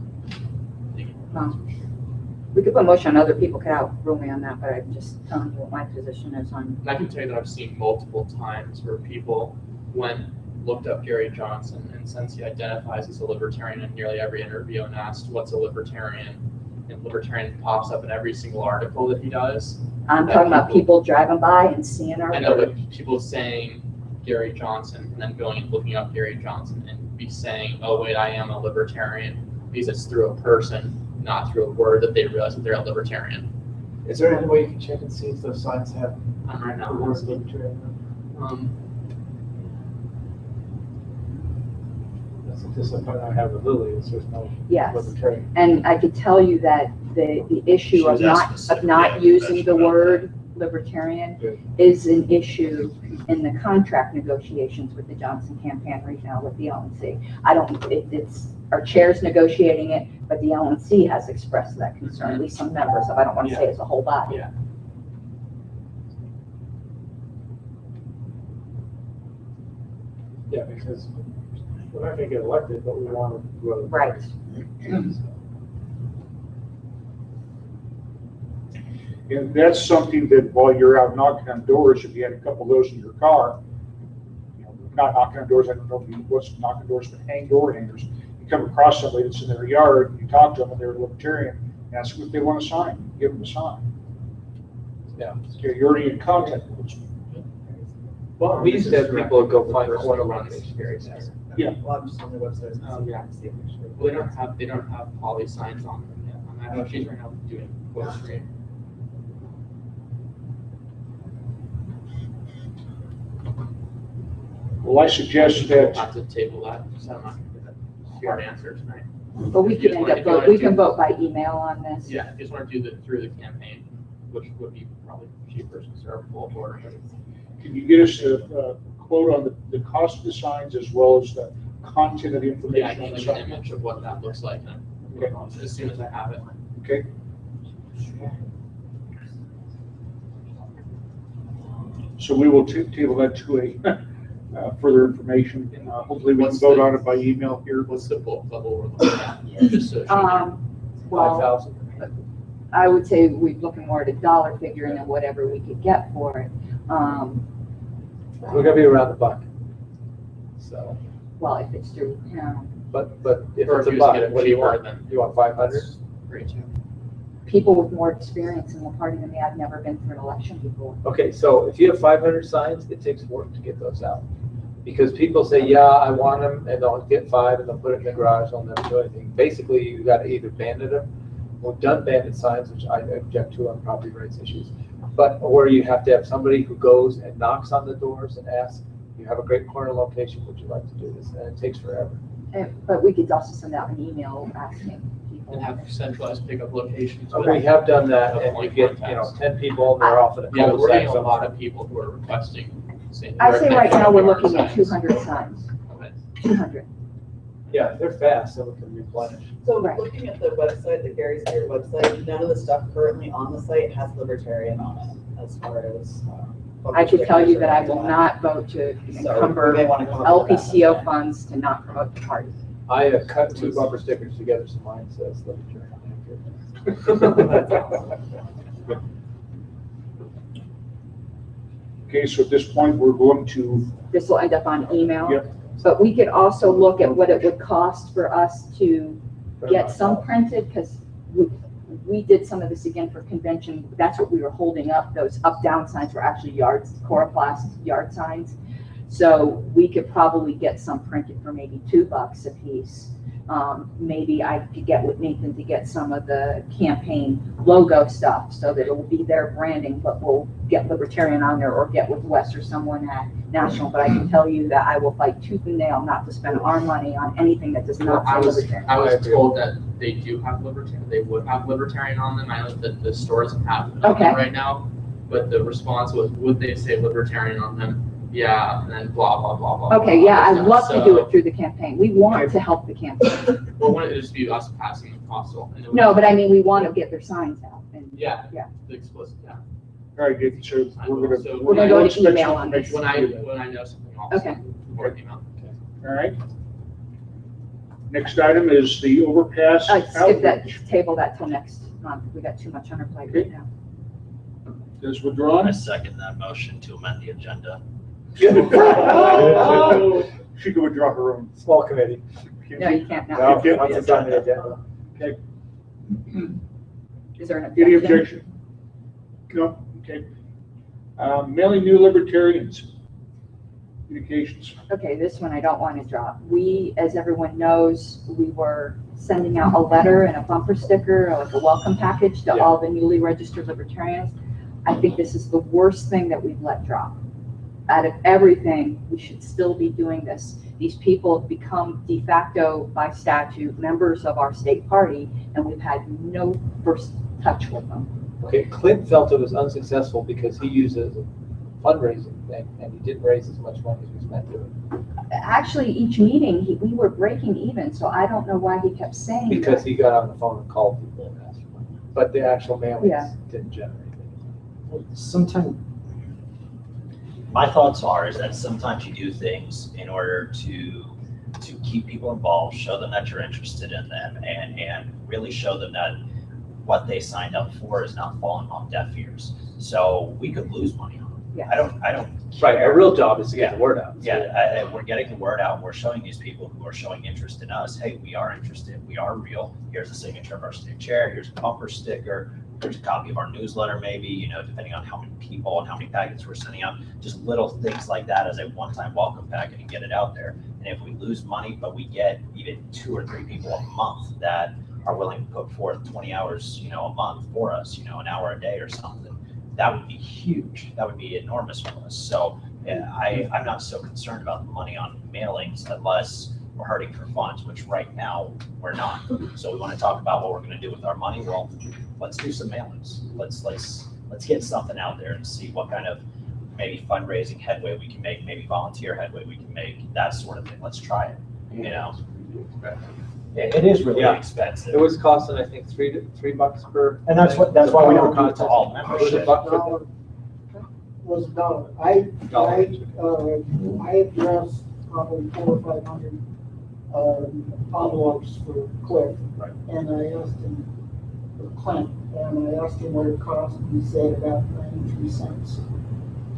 We could put motion on, other people could outrule me on that, but I'm just telling you what my position is on. And I can tell you that I've seen multiple times where people went, looked up Gary Johnson, and since he identifies as a libertarian in nearly every interview and asked, what's a libertarian? And libertarian pops up in every single article that he does. I'm talking about people driving by and seeing our I know, work. but people saying Gary Johnson and then going and looking up Gary Johnson and be saying, oh wait, I am a libertarian, because it's through a person, not through a word that they realize that they're a libertarian. Is there any way you can check and see if those signs have Right the now, word libertarian? That's a disappointment I have with Lily, is there's no Yes. libertarian. And I could tell you that the issue of not using the word libertarian is an issue in the contract negotiations with the Johnson campaign right now with the LNC. I don't, it's, our chair's negotiating it, but the LNC has expressed that concern, at least some members of, I don't want to say it's a whole body. Yeah. Yeah, because we're not gonna get elected, but we want to grow the Right. party. And that's something that while you're out knocking on doors, if you had a couple of those in your car, you know, not knocking on doors, I don't know if you what's knocking doors, but hang door hangers. You come across somebody that's in their yard, and you talk to them, and they're a libertarian, and ask them if they want a sign, give them a sign. Yeah. Okay, you're already in contact with them. Well, we used to have people go find corner locations. Yeah. Well, I'm just on the website. Oh, yeah. Well, they don't have poly signs on them yet. I know she's right now doing quote stream. Well, I suggest We'll that, have to table that, so I'm not gonna get a hard answer tonight. But we If you can just end wanna- up, if you we wanna can vote by email on this. Yeah, if you just want to do through the campaign, which would be probably cheaper since they're a full board. can you get us a quote on the cost of the signs as well as the content of the Yeah, I information can on the give an sign? image of what that looks like Okay. as soon as I have it. Okay. So we will table that to a further information. Hopefully we can What's vote the- on it by email here. What's the bulk level we're looking at? Just so she Well, 5,000. I would say we're looking more at a dollar figure and then whatever we could get for it. We're gonna be around the buck. So, Well, if it's through, you know, but if Or it's if a you just buck, get it what do you cheaper, want? then- You want 500? Great, too. people with more experience in the party than me, I've never been through an election before. Okay, so if you have 500 signs, it takes work to get those out. Because people say, yeah, I want them, and they'll get 5 and they'll put it in the garage, they'll never do anything. Basically, you gotta either bandit them. We've done bandit signs, which I object to on property rights issues. But, or you have to have somebody who goes and knocks on the doors and asks, you have a great corner location, would you like to do this? And it takes forever. But we could also send out an email asking people. And have centralized pickup locations. But we have done that, and you get, 10 people, and they're off in a Yeah, but we're cul-de-sac getting a lot somewhere. of people who are requesting. I say right now, we're looking at signs. 200 signs. Okay. 200. Yeah, they're fast, so we can replenish. So Right. looking at the website, the Gary's Gear website, none of the stuff currently on the site has libertarian on it as far as. I could tell you that I will not vote to So encumber we may wanna come up with that. LPCO funds to not promote the party. I cut 2 bumper stickers together, so mine says libertarian. Okay, so at this point, we're going to, This will end up on email. Yep. But we could also look at what it would cost for us to get some printed, because we did some of this again for convention. That's what we were holding up. Those up-down signs were actually yards, coroplast yard signs. So we could probably get some printed for maybe $2 a piece. Maybe I could get with Nathan to get some of the campaign logo stuff so that it will be their branding, but we'll get Libertarian on there or get with Wes or someone at National. But I can tell you that I will fight tooth and nail not to spend our money on anything that does not say Libertarian. I was told that they do have libertarian, they would have libertarian on them. I know that the store doesn't have it on Okay. them right now, but the response was, would they say libertarian on them? Yeah, and then blah, blah, blah, blah. Okay, blah, yeah, I'd blah. love to So- do it through the campaign. We want to help the campaign. Well, wouldn't it just be us passing the parcel? And it would- No, but I mean, we want to get their signs out. And Yeah. Yeah. The explicit, yeah. all right, Dave, so we're gonna. So We're gonna go to expect email on information When I, from you. when I know something, I'll Okay. send or email. All right. Next item is the overpass. Skip that, outreach. table that till next month. We got too much on our plate right now. Is withdrawn? I second that motion to amend the agenda. She could withdraw her own. Small committee. No, you can't No, now. once it's on the agenda. Okay, Is there an any objection? objection? No, okay. Mailing new libertarians. communications. Okay, this one I don't want to drop. We, as everyone knows, we were sending out a letter and a bumper sticker, like a welcome package to all the newly registered libertarians. I think this is the worst thing that we've let drop. Out of everything, we should still be doing this. These people have become de facto, by statute, members of our state party, and we've had no first touch with them. Okay, Clint felt it was unsuccessful because he used it as a fundraising thing, and he didn't raise as much money as he was meant to. Actually, each meeting, we were breaking even, so I don't know why he kept saying Because that. he got on the phone and called people and asked for money. But the actual mailings didn't generate anything. Sometimes, my thoughts are is that sometimes you do things in order to keep people involved, show them that you're interested in them, and really show them that what they signed up for is not falling on deaf ears. So we could lose money on it. Yeah. I don't care. Right, our real job is to get the word out. Yeah, we're getting the word out. We're showing these people who are showing interest in us, hey, we are interested, we are real. Here's a signature of our state chair, here's a bumper sticker, here's a copy of our newsletter maybe, you know, depending on how many people and how many packets we're sending out. Just little things like that as a one-time welcome packet and get it out there. And if we lose money, but we get even 2 or 3 people a month that are willing to put forth 20 hours, you know, a month for us, you know, an hour a day or something, that would be huge. That would be enormous for us. So I'm not so concerned about the money on mailings unless we're hurting for funds, which right now we're not. So we want to talk about what we're going to do with our money. Well, let's do some mailings. Let's get something out there and see what kind of maybe fundraising headway we can make, maybe volunteer headway we can make, that sort of thing. Let's try it. You know, it is really expensive. It was costing, I think, $3 per. And that's why we don't do it to all membership. Was $1. I addressed probably 400 or 500 envelopes for Cliff, and I asked him, for Clint, and I asked him what it cost, and he said about 93 cents.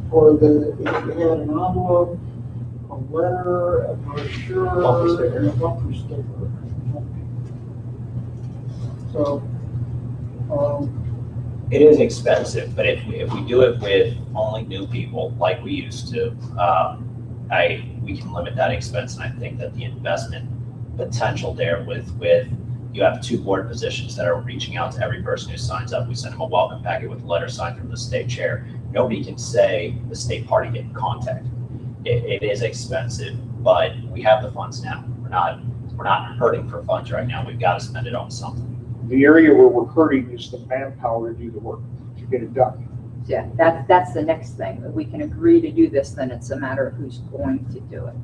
For if you had an envelope, a letter, a brochure, and a bumper sticker. So, it is expensive, but if we do it with only new people like we used to, we can limit that expense, and I think that the investment potential there with you have 2 board positions that are reaching out to every person who signs up. We send them a welcome packet with a letter signed from the state chair. Nobody can say the state party didn't contact. It is expensive, but we have the funds now. We're not hurting for funds right now. We've got to spend it on something. The area where we're hurting is the manpower to do the work, to get it done. Yeah, that's the next thing. If we can agree to do this, then it's a matter of who's going to do it.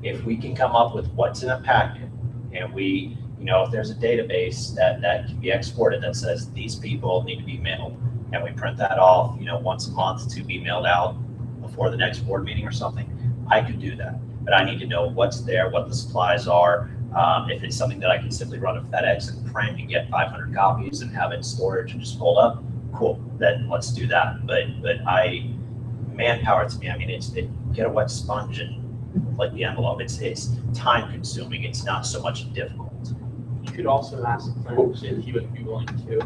If we can come up with what's in a packet, and we, you know, if there's a database that can be exported that says these people need to be mailed, and we print that off, you know, once a month to be mailed out before the next board meeting or something, I could do that. But I need to know what's there, what the supplies are. If it's something that I can simply run a FedEx and print and get 500 copies and have it in storage and just fold up, cool, then let's do that. But manpower to me, I mean, get a wet sponge and like the envelope. It's time consuming. It's not so much difficult. You could also ask Clint if he would be willing to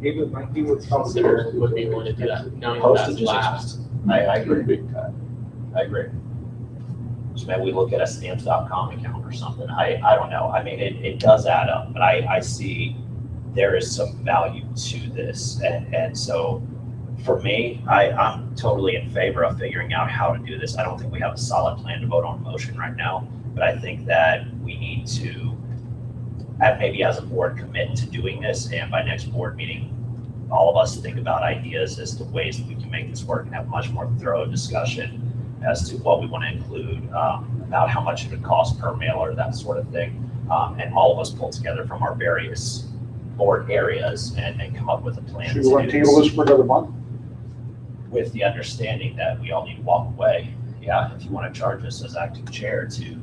He would consider, would be willing to do that, knowing that Postage that's is last. I agree. I agree. So maybe we look at a stamps.com account or something. I don't know. I mean, it does add up, but I see there is some value to this. And so for me, I'm totally in favor of figuring out how to do this. I don't think we have a solid plan to vote on motion right now, but I think that we need to, maybe as a board, commit to doing this. And by next board meeting, all of us think about ideas as to ways that we can make this work and have a much more thorough discussion as to what we want to include, about how much it would cost per mailer, that sort of thing. And all of us pull together from our various board areas and come up with a plan. Should we want to table this for another month? With the understanding that we all need to walk away. Yeah, if you want to charge us as acting chair to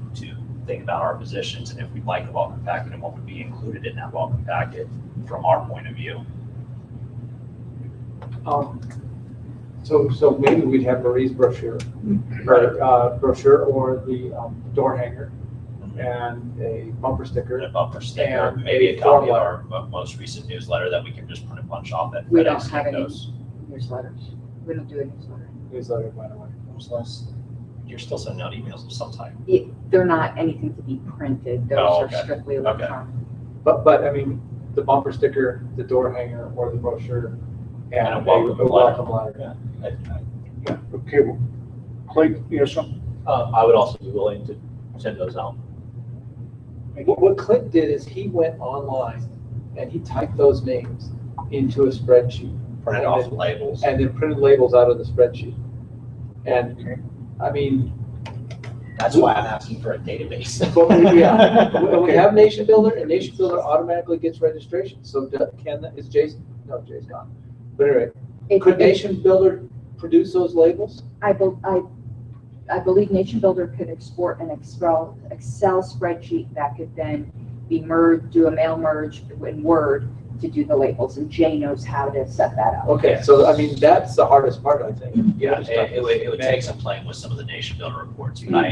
think about our positions and if we'd like a welcome packet and what would be included in that welcome packet from our point of view. So maybe we'd have Marie's brochure, or the door hanger, and a bumper sticker. And a bumper sticker, and maybe a copy of letter. our most recent newsletter that we can just print a bunch off at We don't FedEx have and any those. newsletters. We don't do a newsletter. newsletter went away. You're still sending out emails of some type. They're not anything to be printed, those Oh, are okay. strictly Okay. electronic. But I mean, the bumper sticker, the door hanger, or the brochure, and And a a welcome welcome letter. letter. Yeah, okay, well, Clayton, you have something? I would also be willing to send those out. What Clint did is he went online and he typed those names into a spreadsheet. Printed And off then- labels. And then printed labels out of the spreadsheet. And, I mean, That's why I'm asking for a database. yeah, we have Nation Builder, and Nation Builder automatically gets registration, so is Jason, no, Jay's gone. But anyway, could Nation Builder produce those labels? I believe Nation Builder could export an Excel spreadsheet that could then be merged, do a mail merge in Word to do the labels, and Jay knows how to set that up. Okay, so I mean, that's the hardest part, I think. Yeah, it would take some playing with some of the Nation Builder reports, but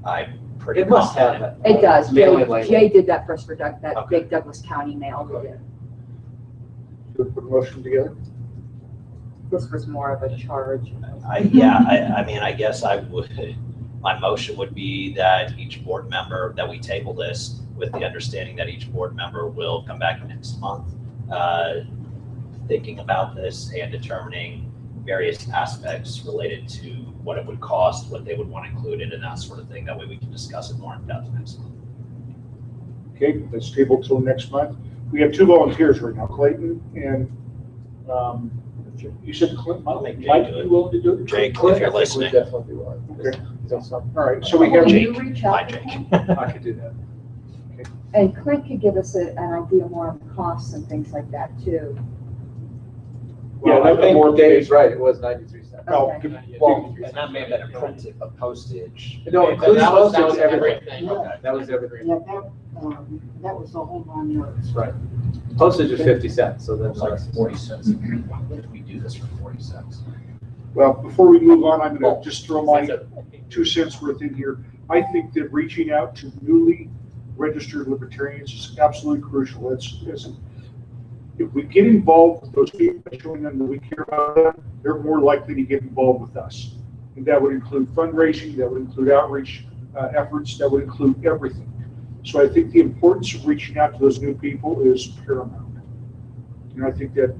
I'm pretty It must have confident. that. It does, Mailing label. Jay did that for us for that Okay. big Douglas County mail. Do a motion together? This was more of a charge. I mean, I guess my motion would be that each board member, that we table this with the understanding that each board member will come back next month, thinking about this and determining various aspects related to what it would cost, what they would want included, and that sort of thing. That way we can discuss it more in depth next month. Okay, let's table till next month. We have two volunteers right now, Clayton and, you said Clint, I'll make Jay Mike, do you it. willing to do it? Jake, Clint, if you're I think we listening. definitely will. Okay. That's All right, so we have, Can Jake. you reach out Hi, to Jake. him? I could do that. And Clint could give us an idea more on the costs and things like that too. Well, I the more think Dave's right, it was 93 cents. Oh, Okay. Well, and that may have been a printed, a postage. No, including That was postage, everything. everything. Okay. That was everything. Yeah, that was the whole 9 yards. Right. Postage is 50 cents, so It then was like 40 cents. What if we do this for 40 cents? well, before we move on, I'm gonna just throw my 2 cents worth in here. I think that reaching out to newly registered libertarians is absolutely crucial. If we get involved with those people, showing them that we care about them, they're more likely to get involved with us. And that would include fundraising, that would include outreach efforts, that would include everything. So I think the importance of reaching out to those new people is paramount. And I think that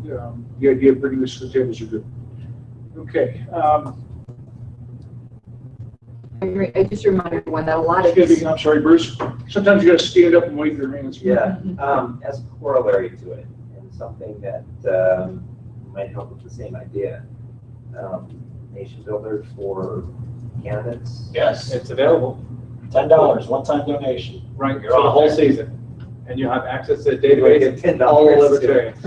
the idea of bringing this to the table is good. Okay. I just remind everyone that a lot of Excuse me, I'm sorry, Bruce. Sometimes you gotta stand up and wave your hands. Yeah, as a corollary to it, and something that might help with the same idea. Nation Builder for candidates. Yes, it's available. $10, one-time donation. Right, You're for the on whole there. season. And you have access to a You're gonna database get of all the $10 libertarians.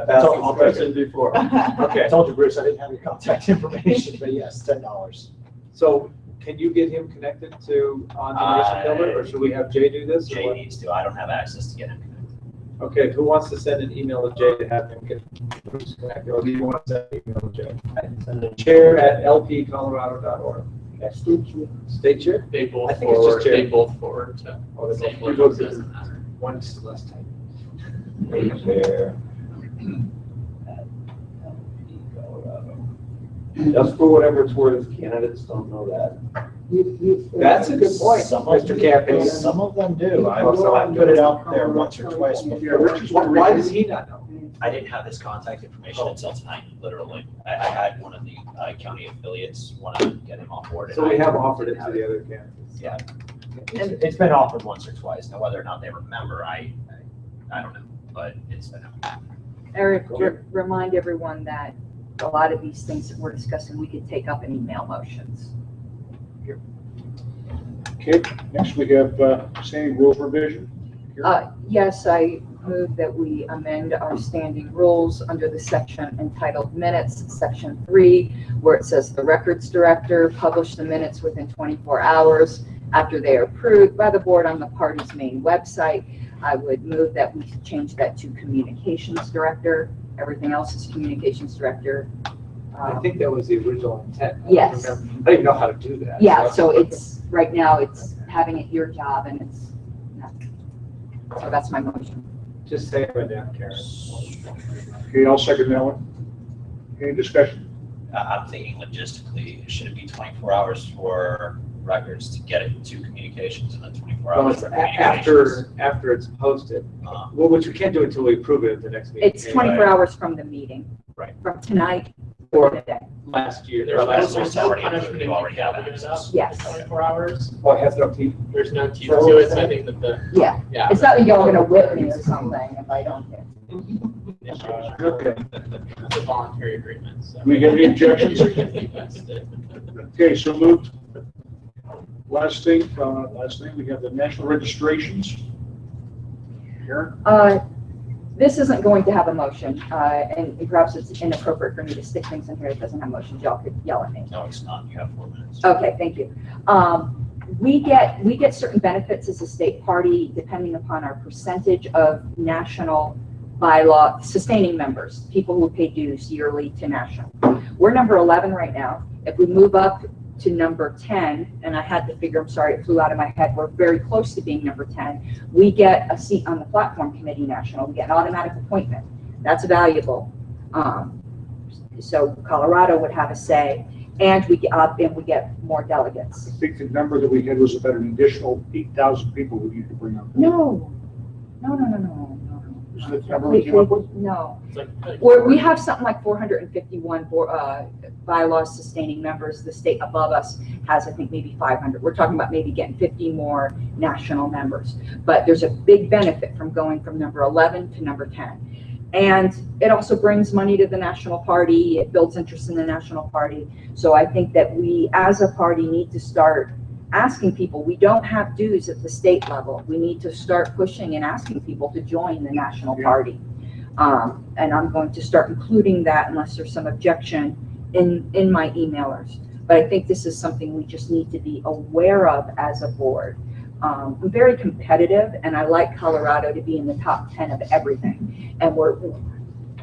I'll mention before. I Okay, told you, Bruce, I didn't have your contact information, but yes, $10. so can you get him connected to on the Nation Builder, or should we have Jay do this? or Jay what? needs to. I don't have access to get him connected. Okay, who wants to send an email to Jay to have him get Bruce connected, or do you want to send an email to Jay? Chair@lpcolorado.org. State chair? They both I think it's just forward, they Jay. both forward to Oh, the they same both- one, it doesn't matter. One's less type. Chair. Just for whatever it's worth, candidates don't know that. That's a good point, Some of Mr. Campaign. Some of them do. I put it out there once or twice Yeah, before. Rich is one Why reason. does he not know? I didn't have his contact information until tonight, literally. I had one of the county affiliates want to get him on board. and So we I have offered it didn't to have the other candidates. Yeah. It's been offered once or twice. Now, whether or not they remember, I don't know, but it's been offered. Eric, remind everyone that a lot of these things that we're discussing, we could take up in email motions. Okay, next we have standing rules revision. Yes, I move that we amend our standing rules under the section entitled Minutes, Section 3, where it says the Records Director publish the minutes within 24 hours after they are approved by the board on the party's main website. I would move that we change that to Communications Director. Everything else is Communications Director. I think that was the original intent. I don't Yes. remember. I didn't know how to do that. Yeah, so it's, right now, it's having it your job, and it's, so that's my motion. Just say it right down, Karen. Okay, I'll second that one. Any discussion? I'm thinking logistically, should it be 24 hours for records to get it to communications and then 24 Well, hours it's for communications? after it's posted, well, which we can't do until we approve it at the next meeting. It's 24 hours from the meeting. Right. From tonight or today. Last year. There's Last no year's already punishment approved, if you already you have haven't access. given up Yes. 24 hours. Oh, it has no teeth. There's no teeth to it, so I think that the, Yeah. yeah. It's not like y'all gonna whip me or something if I don't get. Okay. It's a voluntary agreement, so. We have any objections? Vested. Okay, so moved. Last thing, we have the national registrations. Karen? This isn't going to have a motion, and perhaps it's inappropriate for me to stick things in here that doesn't have motions. Y'all could yell at me. No, it's not. You have 4 minutes. Okay, thank you. We get certain benefits as a state party depending upon our percentage of national bylaw sustaining members, people who pay dues yearly to national. We're number 11 right now. If we move up to number 10, and I had the figure, I'm sorry, it flew out of my head, we're very close to being number 10, we get a seat on the platform committee national. We get an automatic appointment. That's valuable. So Colorado would have a say, and we get more delegates. I think the number that we had was about an additional 8,000 people we need to bring up. No. Isn't that the number we came up with? No. It's like We have something like 451 bylaws sustaining members. The state above us has, I think, maybe 500. We're talking about maybe getting 50 more national members. But there's a big benefit from going from number 11 to number 10. And it also brings money to the national party. It builds interest in the national party. So I think that we, as a party, need to start asking people. We don't have dues at the state level. We need to start pushing and asking people to join the national party. And I'm going to start including that unless there's some objection in my emailers. But I think this is something we just need to be aware of as a board. I'm very competitive, and I like Colorado to be in the top 10 of everything. And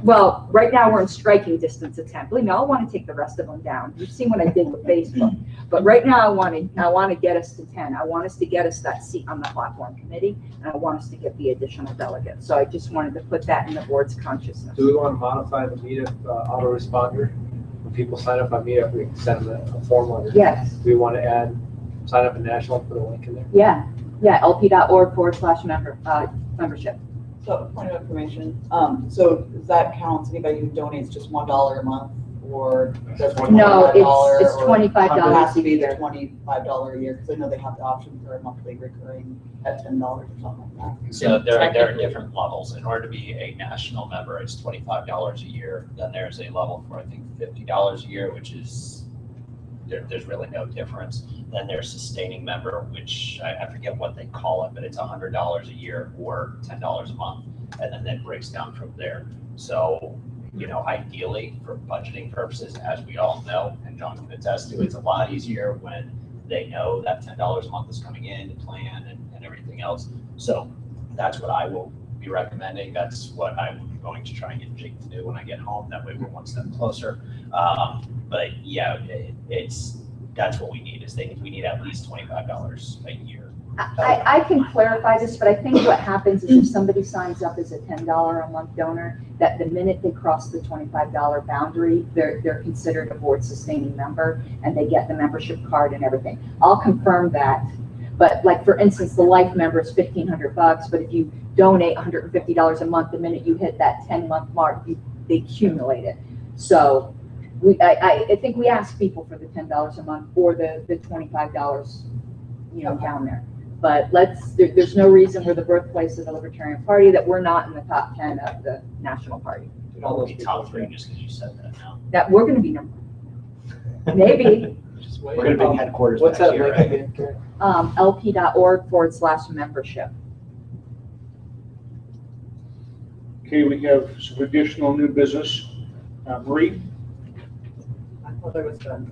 well, right now we're in striking distance of 10. Believe me, I want to take the rest of them down. You've seen what I did with Facebook. But right now I want to get us to 10. I want us to get us that seat on the platform committee, and I want us to get the additional delegates. So I just wanted to put that in the board's consciousness. Do we want to modify the meetup autoresponder? When people sign up on meetup, we can send them a form letter. Yes. Do we want to add, sign up in national, put a link in there? Yeah. lp.org/membership. So, point of information, so does that count anybody who donates just $1 a month, or does it No, $25 it's or $25 it has to a be the year. $25 a year, because I know they have the option for a monthly recurring at $10 or something like that. So there are different levels. In order to be a national member, it's $25 a year. Then there's a level for, I think, $50 a year, which is, there's really no difference. Then there's sustaining member, which I forget what they call it, but it's $100 a year or $10 a month. And then that breaks down from there. So, you know, ideally for budgeting purposes, as we all know, and John can attest to, it's a lot easier when they know that $10 a month is coming in to plan and everything else. So that's what I will be recommending. That's what I'm going to try and get Jake to do when I get home. That way we're one step closer. But yeah, that's what we need, is we need at least $25 a year. I can clarify this, but I think what happens is if somebody signs up as a $10 a month donor, that the minute they cross the $25 boundary, they're considered a board sustaining member, and they get the membership card and everything. I'll confirm that. But like, for instance, the life member is $1,500, but if you donate $150 a month, the minute you hit that 10-month mark, they accumulate it. So I think we ask people for the $10 a month or the $25, down there. But there's no reason we're the birthplace of the Libertarian Party that we're not in the top 10 of the national party. We'll be top 3 just because you said that now. That we're going to be number one. Maybe. We're going to be headquarters What's next that year, link right? again, Karen? lp.org/membership. Okay, we have some additional new business. Marie, I thought I was done.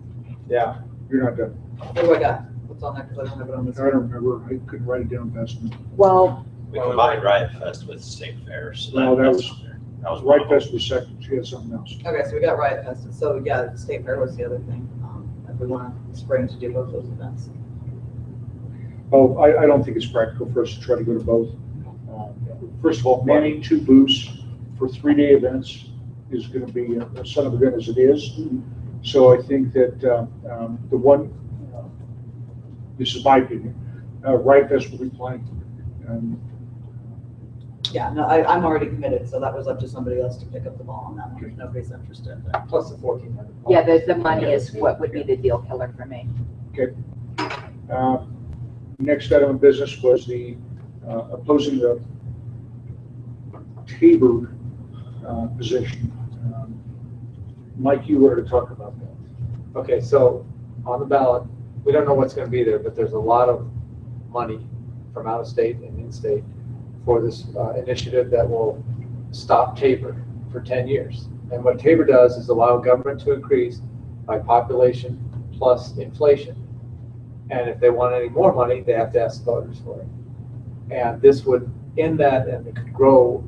Yeah. you're not done. What do I got? What's on there? Because I don't have it on I this. don't remember. I couldn't write it down fast enough. Well, We combined Riot Fest with State Fair, so No, that that's was, on there. That was Right one of them. Fest was second. She had something else. Okay, so we got Riot Fest. So yeah, the State Fair was the other thing. If we want to spring to do both those events. Oh, I don't think it's practical for us to try to go to both. First of all, manning 2 booths for 3-day events is going to be a son of a gun as it is. So I think that the one, this is my opinion, Riot Fest will be playing. Yeah, no, I'm already committed, so that was up to somebody else to pick up the ball on that one, if nobody's interested. Plus the 1,400. Yeah, the money is what would be the deal killer for me. Okay. Next item of business was the opposing the Tabor position. Mike, you wanted to talk about that. Okay, so on the ballot, we don't know what's going to be there, but there's a lot of money from out of state and in-state for this initiative that will stop Tabor for 10 years. And what Tabor does is allow government to increase by population plus inflation. And if they want any more money, they have to ask voters for it. And this would end that, and it could grow,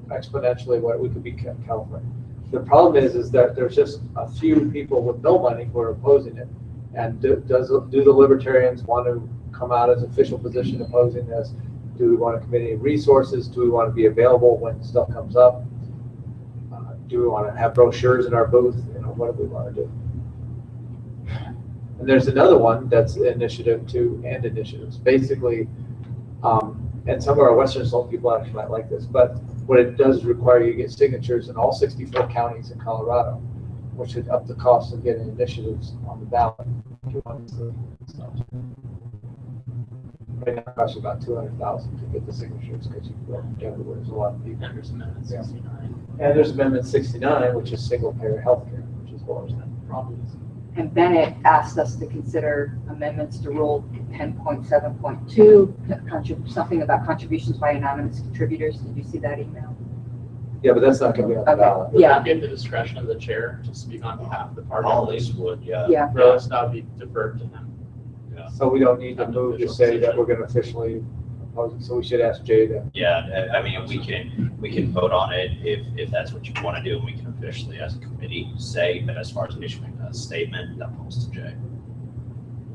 exponentially what we could be California. The problem is that there's just a few people with no money who are opposing it. And do the Libertarians want to come out as official position opposing this? Do we want to commit any resources? Do we want to be available when stuff comes up? Do we want to have brochures in our booth? What do we want to do? And there's another one that's initiative to end initiatives. Basically, and some of our Western Slope people actually might like this, but what it does is require you to get signatures in all 64 counties in Colorado, which would up the cost of getting initiatives on the ballot. Right now, it costs about $200,000 to get the signatures because you go everywhere. There's a lot of people. There's Amendment 69. And there's Amendment 69, which is single-payer healthcare, which is what was problems. And Bennett asked us to consider amendments to Rule 10.7.2, something about contributions by anonymous contributors. Did you see that email? Yeah, but that's not going to be on the ballot. Would that be at the discretion of the chair to speak on behalf of the party? Always would, yeah. Yeah. Rose, that would be deferred to him. So we don't need to move to say that we're going to officially oppose it. So we should ask Jay to. Yeah, I mean, we can vote on it if that's what you want to do. We can officially, as a committee, say, but as far as issuing a statement, that falls to Jay.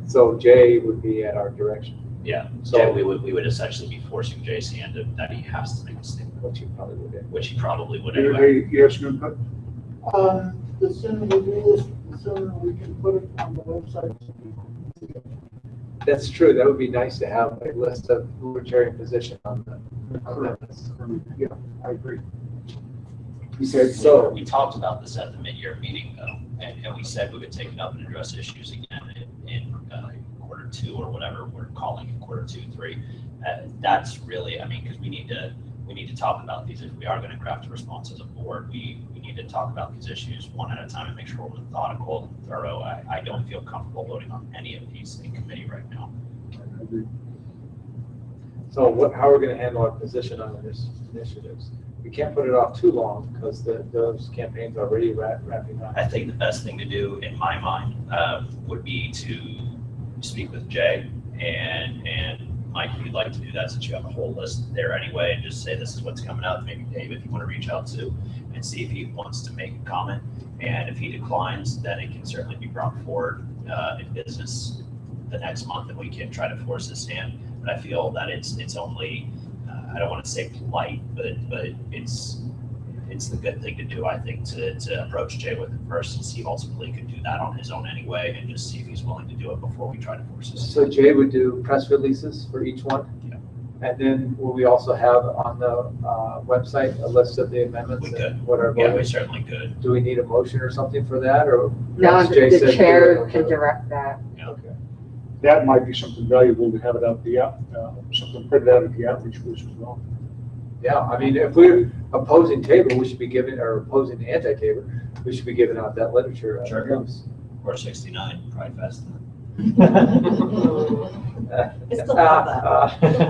So Jay would be at our direction. Yeah, So- so we would essentially be forcing Jay's hand that he has to make a statement, Which you probably would. which he probably would anyway. Anybody, yes, no, but The sooner we do this, the sooner we can put it on the website. So people can see it. That's true. That would be nice to have a list of libertarian position on the amendments. yeah, I agree. He said so. We talked about this at the mid-year meeting though, and we said we would take it up and address issues again in quarter two or whatever we're calling it, quarter 2, 3. That's really, I mean, because we need to talk about these. If we are going to craft a response as a board, we need to talk about these issues one at a time and make sure we're methodical and thorough. I don't feel comfortable voting on any of these in committee right now. So how are we going to handle our position on this initiatives? We can't put it off too long because those campaigns are already wrapping up. I think the best thing to do, in my mind, would be to speak with Jay and Mike, if you'd like to do that, since you have a whole list there anyway, and just say this is what's coming up. Maybe Dave, if you want to reach out to and see if he wants to make a comment. And if he declines, then it can certainly be brought forward in business the next month, and we can try to force his hand. But I feel that it's only, I don't want to say polite, but it's the good thing to do, I think, to approach Jay with it first and see if ultimately could do that on his own anyway, and just see if he's willing to do it before we try to force his. So Jay would do press releases for each one? Yeah. And then will we also have on the website a list of the amendments? We could. And what are Yeah, we voted? certainly could. Do we need a motion or something for that, or? No, once Jay the says chair do it, can okay. direct that. Okay. that might be something valuable to have it out something printed out at the outreach booth as well. Yeah, I mean, if we're opposing Tabor, we should be giving, or opposing anti-Tabor, we should be giving out that literature. Sure. Or 69, Pride Fest. I still have that. I still have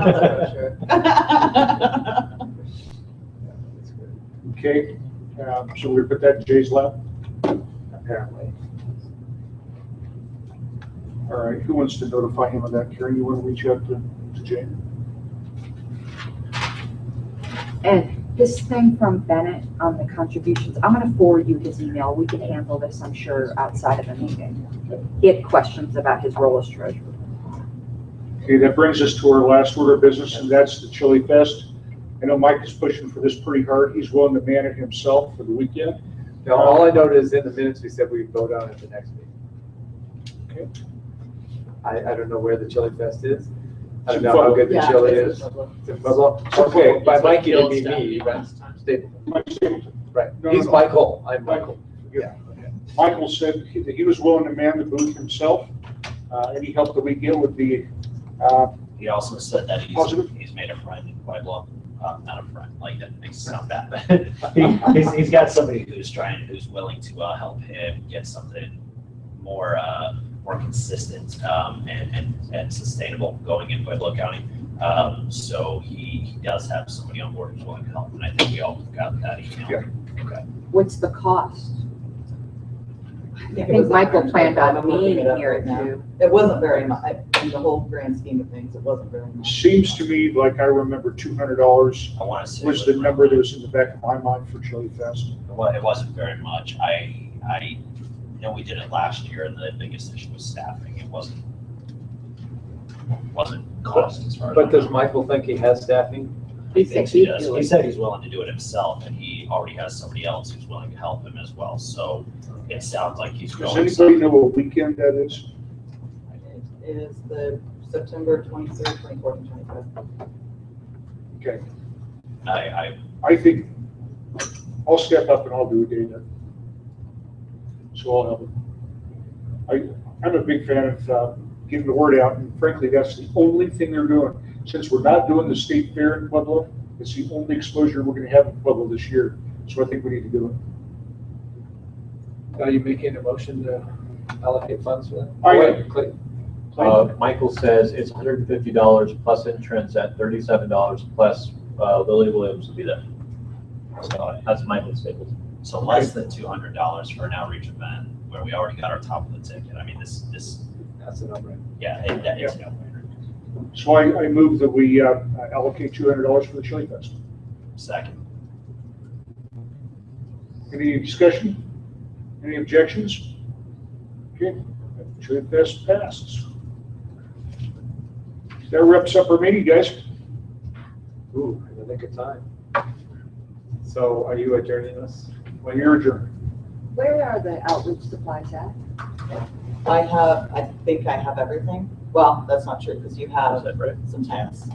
that brochure. Okay, so we put that in Jay's lap. Apparently. All right, who wants to notify him of that? Karen, you want to reach out to Jay? And this thing from Bennett on the contributions, I'm going to forward you his email. We can handle this, I'm sure, outside of the meeting. He had questions about his role as treasurer. Okay, that brings us to our last order of business, and that's the Chili Fest. I know Mike is pushing for this pretty hard. He's willing to man it himself for the weekend. No, all I noted is in the minutes, we said we'd vote on it the next meeting. Okay. I don't know where the Chili Fest is. I don't It's in know how Pueblo. good the Yeah, chili it's in is. Pueblo. It's in Pueblo? Okay, by It's what Mikey, it'd be killed me, Stephanie right? last time. Stapleton, Mike Stapleton. right. No, He's no. Michael, I'm Michael. Yeah. Michael said that he was willing to man the booth himself. Any help that we get would be, He also said that Positive? he's made a friend in Pueblo, not a friend, like that makes it sound bad, but he's got somebody who's willing to help him get something more consistent and sustainable going in Pueblo County. So he does have somebody on board who's willing to help, and I think we all got that email. Yeah. Okay. What's the cost? I it think was Michael $125. planned on I'm looking being it up here right now. too. It wasn't very much, in the whole grand scheme of things, it wasn't very much. seems to me like I remember $200 I want to say was the number that was in the back of my mind for Chili Fest. Well, it wasn't very much. I know we did it last year, and the biggest issue was staffing. It wasn't cost as far as. But does Michael think he has staffing? He He thinks said he he'd does. do He it. said he's willing to do it himself, and he already has somebody else who's willing to help him as well. So it sounds like he's Does going. anybody know what weekend that is? It is the September 23rd, 24th, and 25th. Okay. I I think I'll step up and I'll do it, Dana. So I'll help him. I'm a big fan of getting the word out, and frankly, that's the only thing they're doing. Since we're not doing the state fair in Pueblo, it's the only exposure we're gonna have in Pueblo this year. So I think we need to do it. Are you making a motion to allocate funds for that? I am. Wait, Clay. Michael says it's $150 plus entrance at $37 plus Lily Williams will be there. So that's Michael's statement. so less than $200 for an outreach event where we already got our top of the ticket. I mean, this That's a number. yeah, that is no brainer. So I move that we allocate $200 for the Chili Fest. Second. Any discussion? Any objections? Okay, Chili Fest passes. That wraps up our meeting, guys. Ooh, in the nick of time. So are you adjourning us? Well, you're adjourned. Where are the outreach supplies at? I think I have everything. Well, that's not true, because you have Is that right? some tanks.